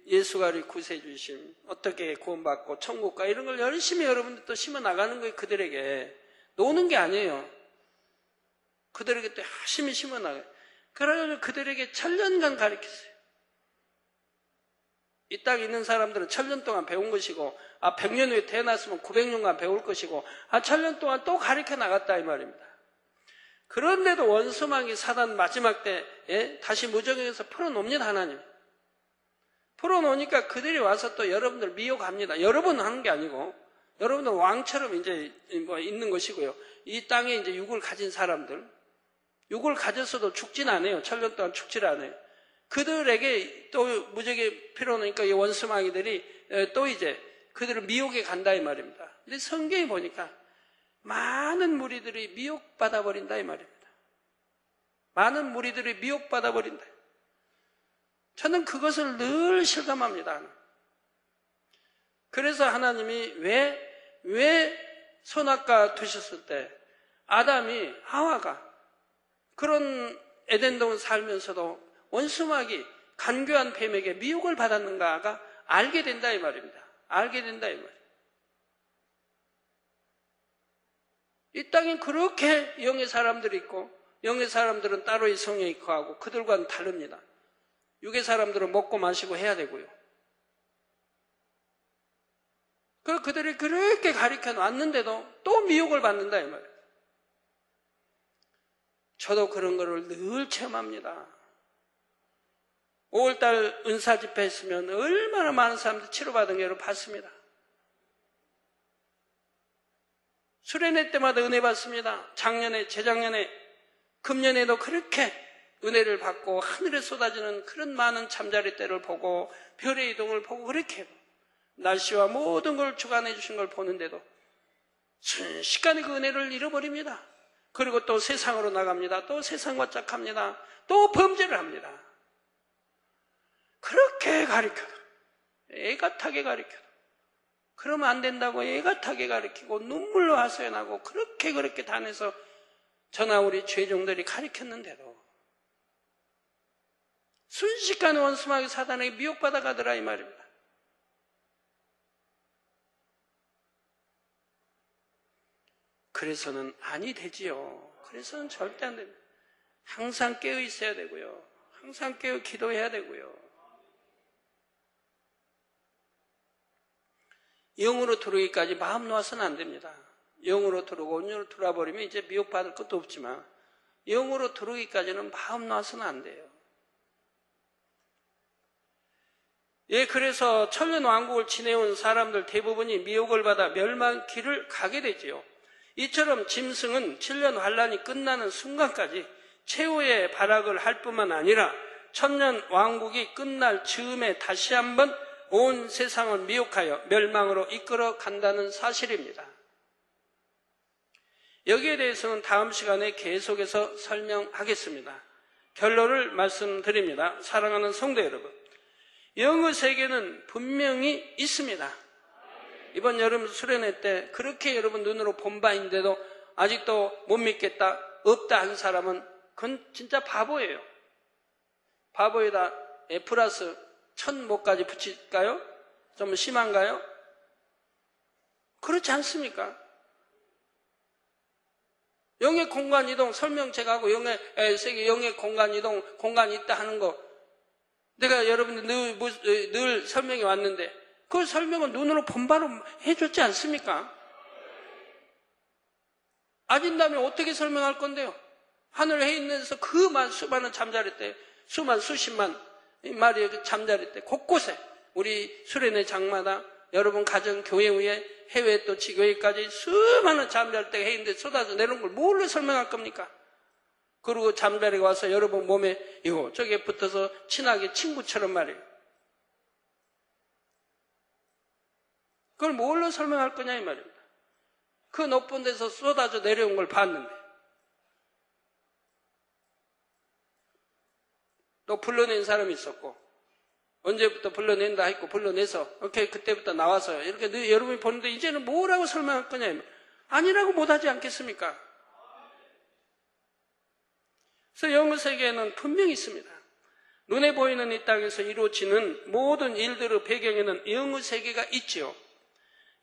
예수가 우리 구세해 주심, 어떻게 구원받고 천국가 이런 걸 열심히 여러분들 또 심어 나가는 거예요. 그들에게 노는 게 아니에요. 그들에게 또 열심히 심어 나가요. 그래서 그들에게 1000년간 가르쳤어요. 이 땅에 있는 사람들은 1000년 동안 배운 것이고 100년 후에 태어났으면 900년간 배울 것이고 1000년 동안 또 가르쳐 나갔다 이 말입니다. 그런데도 원수마귀 사단 마지막 때 다시 무정에서 풀어놓습니다. 하나님. 풀어놓으니까 그들이 와서 또 여러분들 미혹합니다. 여러분 하는 게 아니고 여러분들 왕처럼 이제 있는 것이고요. 이 땅에 이제 육을 가진 사람들, 육을 가졌어도 죽진 않아요. 1000년 동안 죽질 않아요. 그들에게 또 무적이 필요하니까 이 원수마귀들이 또 이제 그들을 미혹에 간다 이 말입니다. 근데 성경에 보니까 많은 무리들이 미혹받아 버린다 이 말입니다. 많은 무리들이 미혹받아 버린다. 저는 그것을 늘 실감합니다. 그래서 하나님이 왜 선악과 두셨을 때 아담이 하와가 그런 에덴동을 살면서도 원수마귀 간교한 뱀에게 미혹을 받았는가가 알게 된다 이 말입니다. 알게 된다 이 말입니다. 이 땅엔 그렇게 영의 사람들이 있고 영의 사람들은 따로의 성에 있고 하고 그들과는 다릅니다. 육의 사람들은 먹고 마시고 해야 되고요. 그들이 그렇게 가르쳐 놨는데도 또 미혹을 받는다 이 말이에요. 저도 그런 거를 늘 체험합니다. 5월달 은사 집회 했으면 얼마나 많은 사람들이 치료받은 게 여러분 봤습니다. 수련회 때마다 은혜 받습니다. 작년에, 재작년에, 금년에도 그렇게 은혜를 받고 하늘에 쏟아지는 그런 많은 잠자리 때를 보고 별의 이동을 보고 그렇게 날씨와 모든 걸 주관해 주신 걸 보는데도 순식간에 그 은혜를 잃어버립니다. 그리고 또 세상으로 나갑니다. 또 세상과 짝합니다. 또 범죄를 합니다. 그렇게 가르쳐도 애같하게 가르쳐도 그러면 안 된다고 애같하게 가르치고 눈물로 하소연하고 그렇게 다녀서 저나 우리 죄종들이 가르쳤는데도 순식간에 원수마귀 사단에게 미혹받아 가더라 이 말입니다. 그래서는 아니 되지요. 그래서는 절대 안 됩니다. 항상 깨어 있어야 되고요. 항상 깨어 기도해야 되고요. 영으로 들어오기까지 마음 놓아서는 안 됩니다. 영으로 들어오고 온유로 들어와버리면 이제 미혹받을 것도 없지만 영으로 들어오기까지는 마음 놓아서는 안 돼요. 그래서 천년왕국을 지내온 사람들 대부분이 미혹을 받아 멸망 길을 가게 되지요. 이처럼 짐승은 7년 환란이 끝나는 순간까지 최후의 발악을 할 뿐만 아니라 천년왕국이 끝날 즈음에 다시 한번 온 세상을 미혹하여 멸망으로 이끌어 간다는 사실입니다. 여기에 대해서는 다음 시간에 계속해서 설명하겠습니다. 결론을 말씀드립니다. 사랑하는 성도 여러분, 영의 세계는 분명히 있습니다. 이번 여름 수련회 때 그렇게 여러분 눈으로 본 바인데도 아직도 못 믿겠다, 없다 한 사람은 그건 진짜 바보예요. 바보에다 플러스 1000모까지 붙일까요? 좀 심한가요? 그렇지 않습니까? 영의 공간 이동 설명책하고 영의 세계 영의 공간 이동 공간이 있다 하는 거 내가 여러분들 늘 설명해 왔는데 그 설명은 눈으로 본 바로 해줬지 않습니까? 아닌 다음에 어떻게 설명할 건데요? 하늘에 있는 데서 그 수많은 잠자리 때 수십만 마리의 잠자리 때 곳곳에 우리 수련회 장마다 여러분 가정 교회 위에 해외 또 지교회까지 수많은 잠자리 때가 있는데 쏟아져 내려온 걸 뭘로 설명할 겁니까? 그리고 잠자리가 와서 여러분 몸에 이거 저게 붙어서 친하게 친구처럼 말이에요. 그걸 뭘로 설명할 거냐 이 말입니다. 그 높은 데서 쏟아져 내려온 걸 봤는데 또 불러낸 사람이 있었고 언제부터 불러낸다 했고 불러내서 오케이 그때부터 나와서 이렇게 여러분이 보는데 이제는 뭐라고 설명할 거냐 아니라고 못하지 않겠습니까? 그래서 영의 세계에는 분명히 있습니다. 눈에 보이는 이 땅에서 이루어지는 모든 일들의 배경에는 영의 세계가 있지요.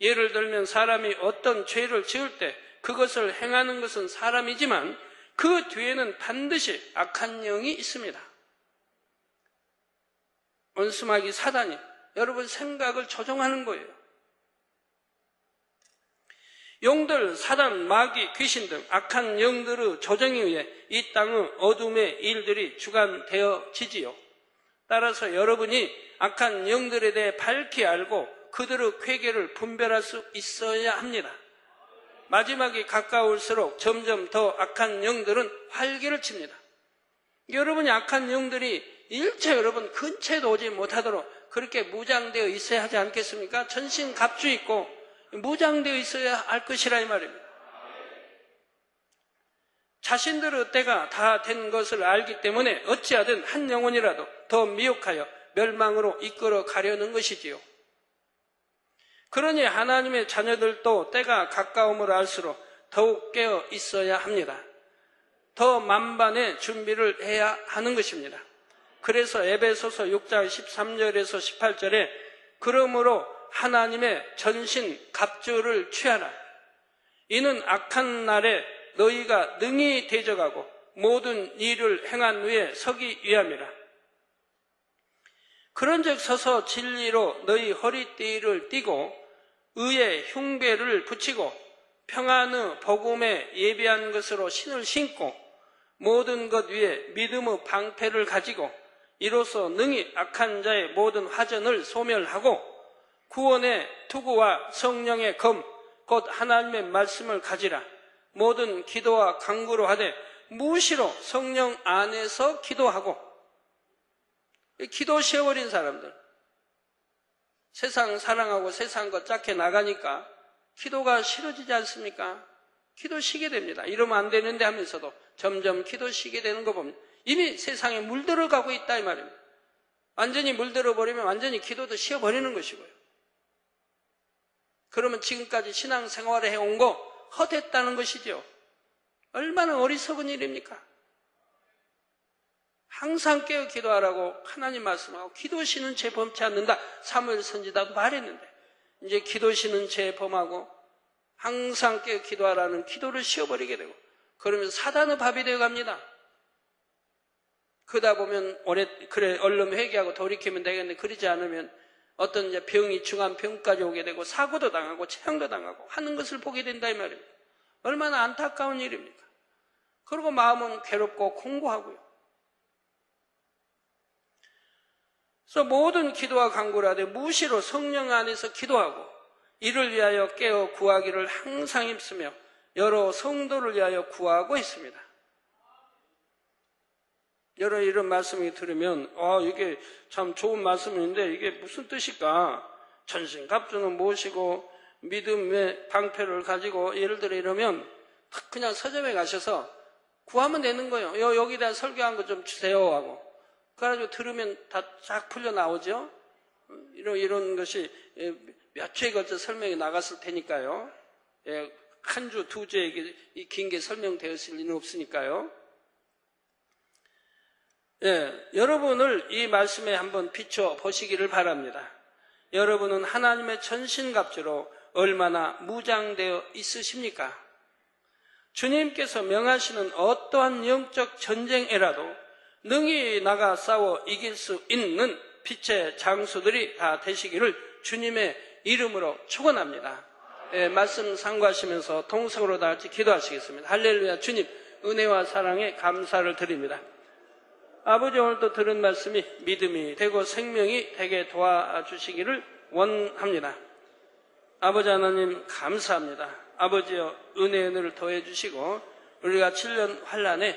예를 들면 사람이 어떤 죄를 지을 때 그것을 행하는 것은 사람이지만 그 뒤에는 반드시 악한 영이 있습니다. 원수마귀 사단이 여러분 생각을 조종하는 거예요. 용들, 사단, 마귀, 귀신 등 악한 영들의 조정에 의해 이 땅의 어둠의 일들이 주관되어지지요. 따라서 여러분이 악한 영들에 대해 밝히 알고 그들의 쾌계를 분별할 수 있어야 합니다. 마지막이 가까울수록 점점 더 악한 영들은 활개를 칩니다. 여러분이 악한 영들이 일체 여러분 근처에도 오지 못하도록 그렇게 무장되어 있어야 하지 않겠습니까? 전신 갑주 있고 무장되어 있어야 할 것이라 이 말입니다. 자신들의 때가 다 된 것을 알기 때문에 어찌하든 한 영혼이라도 더 미혹하여 멸망으로 이끌어 가려는 것이지요. 그러니 하나님의 자녀들도 때가 가까움을 알수록 더욱 깨어 있어야 합니다. 더 만반의 준비를 해야 하는 것입니다. 그래서 에베소서 6장 13절에서 18절에 그러므로 하나님의 전신 갑주를 취하라. 이는 악한 날에 너희가 능히 대적하고 모든 일을 행한 후에 서기 위함이라. 그런즉 서서 진리로 너희 허리띠를 띠고 의의 흉배를 붙이고 평안의 복음에 예비한 것으로 신을 신고 모든 것 위에 믿음의 방패를 가지고 이로써 능히 악한 자의 모든 화전을 소멸하고 구원의 투구와 성령의 검 곧 하나님의 말씀을 가지라. 모든 기도와 간구로 하되 무시로 성령 안에서 기도하고. 기도 쉬어버린 사람들 세상 사랑하고 세상 것 짝해 나가니까 기도가 싫어지지 않습니까? 기도 쉬게 됩니다. 이러면 안 되는데 하면서도 점점 기도 쉬게 되는 거 보면 이미 세상에 물들어가고 있다 이 말입니다. 완전히 물들어 버리면 완전히 기도도 쉬어버리는 것이고요. 그러면 지금까지 신앙생활을 해온 거 헛했다는 것이죠. 얼마나 어리석은 일입니까? 항상 깨어 기도하라고 하나님 말씀하고 기도 쉬는 죄 범치 않는다. 사무엘 선지자도 말했는데 이제 기도 쉬는 죄 범하고 항상 깨어 기도하라는 기도를 쉬어버리게 되고 그러면서 사단의 밥이 되어갑니다. 그러다 보면 그래 얼른 회개하고 돌이키면 되겠는데 그러지 않으면 어떤 이제 병이 중한 병까지 오게 되고 사고도 당하고 재앙도 당하고 하는 것을 보게 된다 이 말입니다. 얼마나 안타까운 일입니까? 그리고 마음은 괴롭고 공고하고요. 그래서 모든 기도와 간구를 하되 무시로 성령 안에서 기도하고 이를 위하여 깨어 구하기를 항상 힘쓰며 여러 성도를 위하여 구하고 있습니다. 여러 이런 말씀이 들으면 이게 참 좋은 말씀인데 이게 무슨 뜻일까? 전신갑주는 무엇이고 믿음의 방패를 가지고 예를 들어 이러면 그냥 서점에 가셔서 구하면 되는 거예요. 여기다 설교한 거 좀 주세요 하고 그래가지고 들으면 다 쫙 풀려 나오죠. 이런 것이 몇 주에 걸쳐 설명이 나갔을 테니까요. 한 주, 두 주에 긴 게 설명되었을 리는 없으니까요. 여러분을 이 말씀에 한번 비춰 보시기를 바랍니다. 여러분은 하나님의 전신갑주로 얼마나 무장되어 있으십니까? 주님께서 명하시는 어떠한 영적 전쟁에라도 능히 나가 싸워 이길 수 있는 빛의 장수들이 다 되시기를 주님의 이름으로 축원합니다. 말씀 상고하시면서 통성으로 다 같이 기도하시겠습니다. 할렐루야. 주님 은혜와 사랑에 감사를 드립니다. 아버지 오늘 또 들은 말씀이 믿음이 되고 생명이 되게 도와주시기를 원합니다. 아버지 하나님 감사합니다. 아버지여 은혜를 더해 주시고 우리가 7년 환난에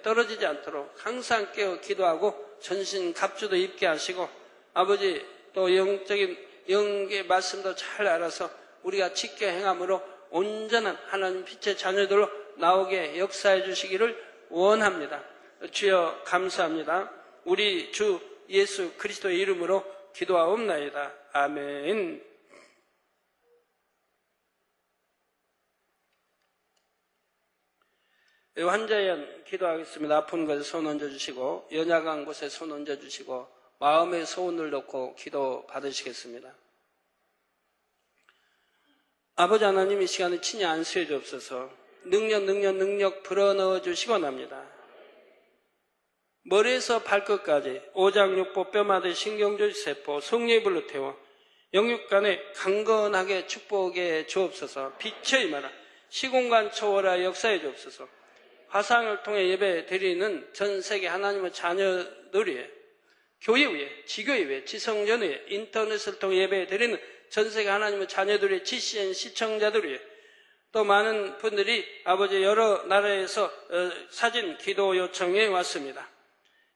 떨어지지 않도록 항상 깨어 기도하고 전신 갑주도 입게 하시고 아버지 또 영적인 영의 말씀도 잘 알아서 우리가 지켜 행함으로 온전한 하나님 빛의 자녀들로 나오게 역사해 주시기를 원합니다. 주여 감사합니다. 우리 주 예수 그리스도의 이름으로 기도하옵나이다. 아멘. 환자연 기도하겠습니다. 아픈 곳에 손 얹어주시고 연약한 곳에 손 얹어주시고 마음의 소원을 놓고 기도 받으시겠습니다. 아버지 하나님, 이 시간에 친히 안수해 주옵소서. 능력 불어넣어 주시기 원합니다. 머리에서 발끝까지 오장육부 뼈마디 신경조직 세포 성령의 불로 태워 영육간에 강건하게 축복해 주옵소서. 빛의 임하라. 시공간 초월하 역사해 주옵소서. 화상을 통해 예배 드리는 전 세계 하나님의 자녀들 위해, 교회 위에, 지교회 위에, 지성전 위에, 인터넷을 통해 예배 드리는 전 세계 하나님의 자녀들의 GCN 시청자들 위해, 또 많은 분들이 아버지 여러 나라에서 사진 기도 요청해 왔습니다.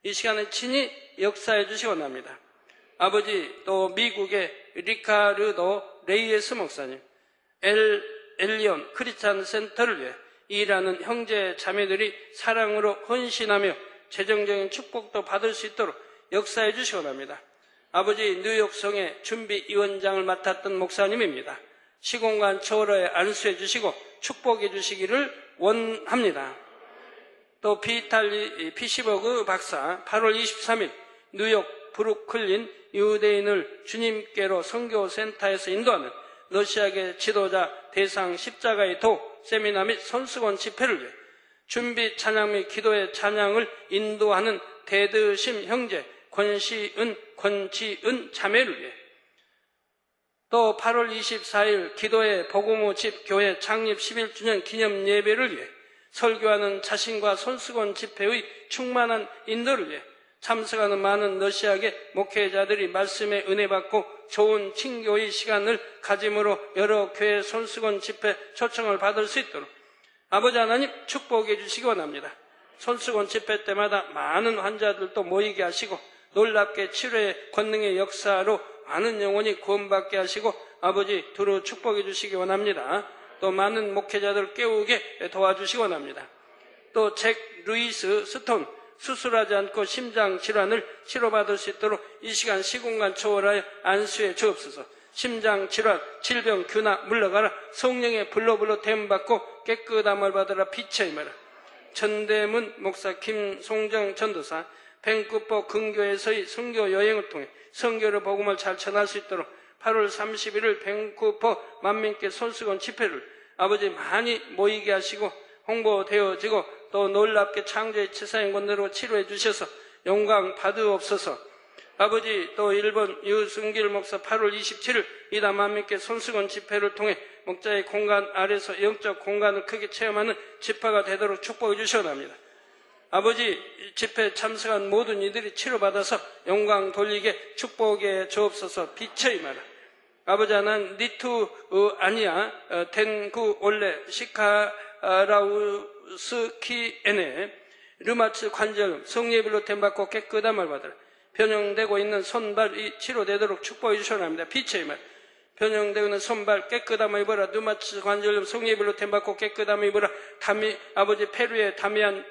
이 시간에 친히 역사해 주시기 원합니다. 아버지, 또 미국의 리카르도 레이에스 목사님, 엘리온 크리스찬 센터를 위해 일하는 형제 자매들이 사랑으로 헌신하며 재정적인 축복도 받을 수 있도록 역사해 주시기 원합니다. 아버지, 뉴욕성의 준비위원장을 맡았던 목사님입니다. 시공간 초월에 안수해 주시고 축복해 주시기를 원합니다. 또 피시버그 박사 8월 23일 뉴욕 브루클린 유대인을 주님께로 선교센터에서 인도하는 러시아계 지도자 대상 십자가의 도 세미나 및 손수건 집회를 위해 준비 찬양 및 기도의 찬양을 인도하는 대드심 형제 권지은 자매를 위해, 또 8월 24일 기도의 복음의 집 교회 창립 11주년 기념 예배를 위해 설교하는 자신과 손수건 집회의 충만한 인도를 위해 참석하는 많은 러시아계 목회자들이 말씀에 은혜 받고 좋은 친교의 시간을 가짐으로 여러 교회 손수건 집회 초청을 받을 수 있도록 아버지 하나님 축복해 주시기 원합니다. 손수건 집회 때마다 많은 환자들도 모이게 하시고 놀랍게 치료의 권능의 역사로 많은 영혼이 구원받게 하시고 아버지 두루 축복해 주시기 원합니다. 또 많은 목회자들을 깨우게 도와주시기 원합니다. 또 잭 루이스 스톤, 수술하지 않고 심장 질환을 치료받을 수 있도록 이 시간 시공간 초월하여 안수해 주옵소서. 심장 질환, 질병, 균화 물러가라. 성령의 불로 대음받고 깨끗함을 받으라. 빛의 임하라. 전대문 목사 김송정 전도사, 밴쿠버 근교에서의 선교 여행을 통해 선교의 복음을 잘 전할 수 있도록 8월 31일 밴쿠버 만민께 손수건 집회를 아버지 많이 모이게 하시고 홍보되어지고 또 놀랍게 창조의 치사인권으로 치료해 주셔서 영광 받으옵소서. 아버지, 또 일본 유승길 목사 8월 27일 이다 만민께 손수건 집회를 통해 목자의 공간 아래서 영적 공간을 크게 체험하는 집회가 되도록 축복해 주시옵나이다. 아버지, 집회에 참석한 모든 이들이 치료받아서 영광 돌리게 축복해 주옵소서. 빛의 임하라. 아버지 하나님, 리투아니아 텐구 올레 시카라우스키에네 르마츠 관절 성례별로 댐받고 깨끗함을 받으라. 변형되고 있는 손발이 치료되도록 축복해 주시옵나이다. 빛의 임하라. 변형되고 있는 손발 깨끗함을 입어라. 르마츠 관절 성례별로 댐받고 깨끗함을 입어라. 아버지 페루의 다미안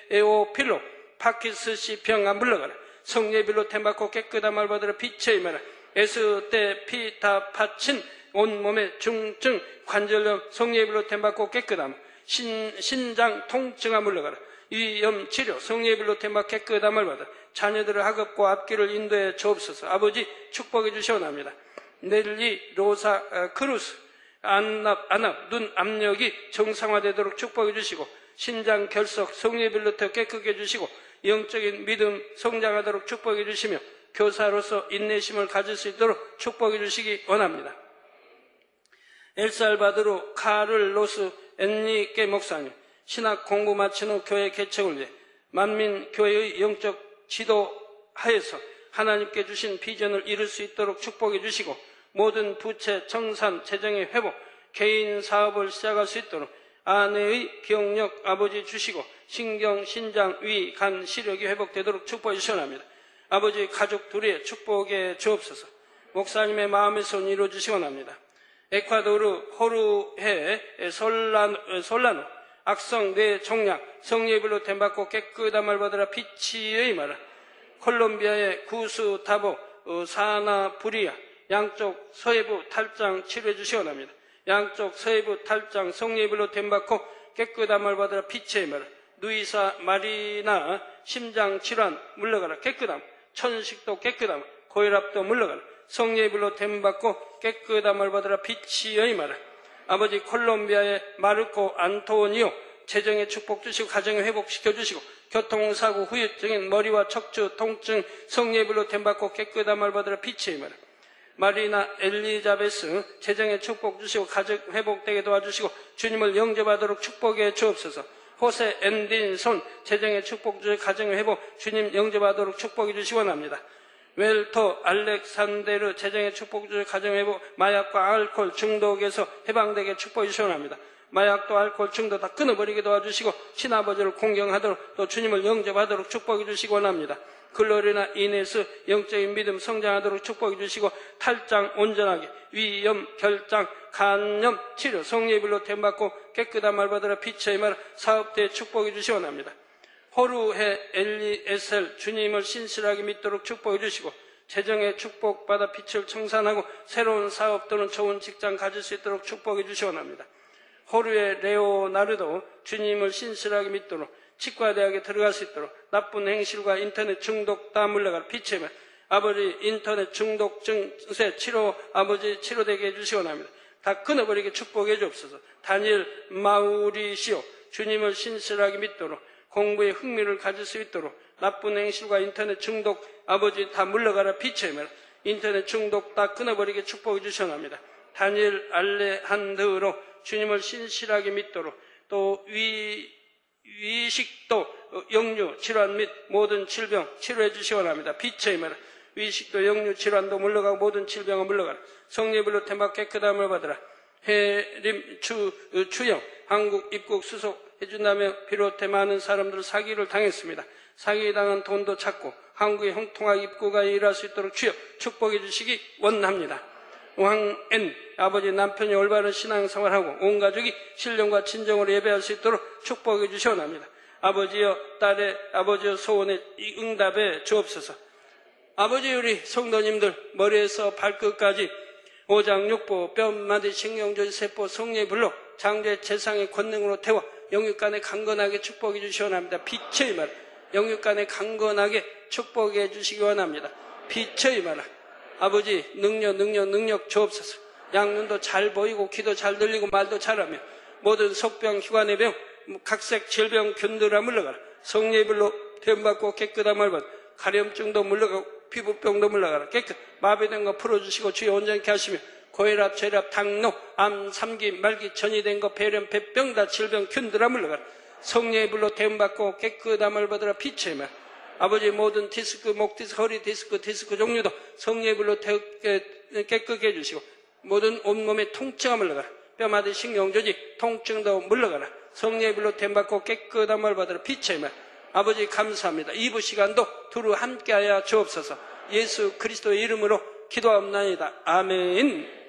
데에오필로 파키스시 병안 물러가라. 성례별로 댐받고 깨끗함을 받으라. 빛의 임하라. 에스테 피타 파친 온몸의 중증 관절염 성례별로 댐받고 깨끗함, 신장 통증아 물러가라. 위염 치료 성례별로 댐받고 깨끗함을 받아 자녀들의 학업과 앞길을 인도해 주옵소서. 아버지 축복해 주시옵나이다. 넬리 로사 크루스 안압 눈 압력이 정상화되도록 축복해 주시고 신장 결석 성례별로 깨끗게 해주시고 영적인 믿음 성장하도록 축복해 주시며 교사로서 인내심을 가질 수 있도록 축복해 주시기 원합니다. 엘살바도르 카를로스 엔리케 목사님, 신학 공부 마친 후 교회 개척을 위해 만민교회의 영적 지도하에서 하나님께 주신 비전을 이룰 수 있도록 축복해 주시고 모든 부채, 청산, 재정의 회복, 개인 사업을 시작할 수 있도록 아내의 기억력 아버지 주시고 신경, 신장, 위, 간, 시력이 회복되도록 축복해 주시옵나이다. 아버지 가족 둘의 축복에 주옵소서. 목사님의 마음의 손 이루어 주시기 원합니다. 에콰도르 호루헤 솔라노 악성 뇌 종양 성례불로 댐받고 깨끗한 말 받으라 피치의 마라. 콜롬비아의 구스타보 사나브리아 양쪽 서해부 탈장 치료해 주시원합니다. 양쪽 서해부 탈장 성례불로 댐받고 깨끗한 말 받으라 피치의 마라. 누이사 마리나 심장 질환 물러가라 깨끗함. 천식도 깨끗함. 고혈압도 물러가라. 성례불로 댐받고 깨끗한 말 받으라 피치의 마라. 아버지 콜롬비아의 마르코 안토니오 재정의 축복 주시고 가정을 회복시켜 주시고 교통사고 후유증인 머리와 척추 통증 성례불로 댐받고 깨끗한 말 받으라 피치의 마라. 마리나 엘리자베스 재정의 축복 주시고 가정 회복되게 도와주시고 주님을 영접하도록 축복해 주옵소서. 호세 앤딘손 재정의 축복 주시고 가정의 회복 주님 영접하도록 축복해 주시기 원합니다. 웰토 알렉산데르 재정의 축복 주시고 가정의 회복 마약과 알코올 중독에서 해방되게 축복해 주시기 원합니다. 마약도 알코올 중독 다 끊어버리게 도와주시고 신아버지를 공경하도록 또 주님을 영접하도록 축복해 주시기 원합니다. 글로리나 이네스 영적인 믿음 성장하도록 축복해 주시고 탈장 온전하게 위염, 결장, 간염 치료 성례불로 댐받고 깨끗한 말 받으라 피치의 말 사업대에 축복해 주시기 원합니다. 호루헤 엘리에셀 주님을 신실하게 믿도록 축복해 주시고 재정의 축복받아 빛을 청산하고 새로운 사업 또는 좋은 직장 가질 수 있도록 축복해 주시기 원합니다. 호루의 레오나르도 주님을 신실하게 믿도록 치과대학에 들어갈 수 있도록 나쁜 행실과 인터넷 중독 다 물러갈 피치의 말 아버지 인터넷 중독 증세 치료 아버지 치료되게 해주시기 원합니다. 다 끊어버리게 축복해 주옵소서. 다니엘 마우리시오 주님을 신실하게 믿도록 공부에 흥미를 가질 수 있도록 나쁜 행실과 인터넷 중독 아버지 다 물러가라 피치의 말 인터넷 중독 다 끊어버리게 축복해 주시기 원합니다. 다니엘 알레한드로 주님을 신실하게 믿도록 또 위식도 역류 질환 및 모든 질병 치료해 주시기 원합니다. 빛의 말 위식도 역류 질환도 물러가고 모든 질병은 물러가라. 성례불로 댐받고 깨끗함을 받으라. 해림 추영 한국 입국 수속해 준다며 비롯해 많은 사람들 사기를 당했습니다. 사기당한 돈도 찾고 한국에 형통하게 입국하여 일할 수 있도록 주여 축복해 주시기 원합니다. 왕엔 아버지 남편이 올바른 신앙생활하고 온 가족이 신령과 진정으로 예배할 수 있도록 축복해 주시기 원합니다. 아버지여 딸의 아버지여 소원에 응답해 주옵소서. 아버지 우리 성도님들 머리에서 발끝까지 오장육부 뼈마디 신경조지 세포 성례불로 장제 재상의 권능으로 태워 영육간에 강건하게 축복해 주시기 원합니다. 빛의 말 영육간에 강건하게 축복해 주시기 원합니다. 빛의 말 아버지 능력 주옵소서. 양눈도 잘 보이고 귀도 잘 들리고 말도 잘하며 모든 속병 희관의 병 각색 질병 균들아 물러가라. 성례불로 댐받고 깨끗한 말 받아 가려움증도 물러가고 피부병도 물러가라. 깨끗 마비된 거 풀어주시고 주여 온전케 하시며 고혈압, 저혈압, 당뇨, 암, 삼기, 말기, 전이 된 거 폐렴, 폐병 다 질병 균들아 물러가라. 성례불로 댐받고 깨끗한 말 받으라. 빛의 말 아버지 모든 디스크, 목 디스크, 허리 디스크, 디스크 종류도 성례불로 깨끗게 해주시고 모든 온몸의 통증이 물러가라. 뼈마디 신경조직 통증도 물러가라. 성례불로 댐받고 깨끗한 말 받으라. 빛의 말 아버지 감사합니다. 2부 시간도 두루 함께하여 주옵소서. 예수 그리스도의 이름으로 기도하옵나이다. 아멘.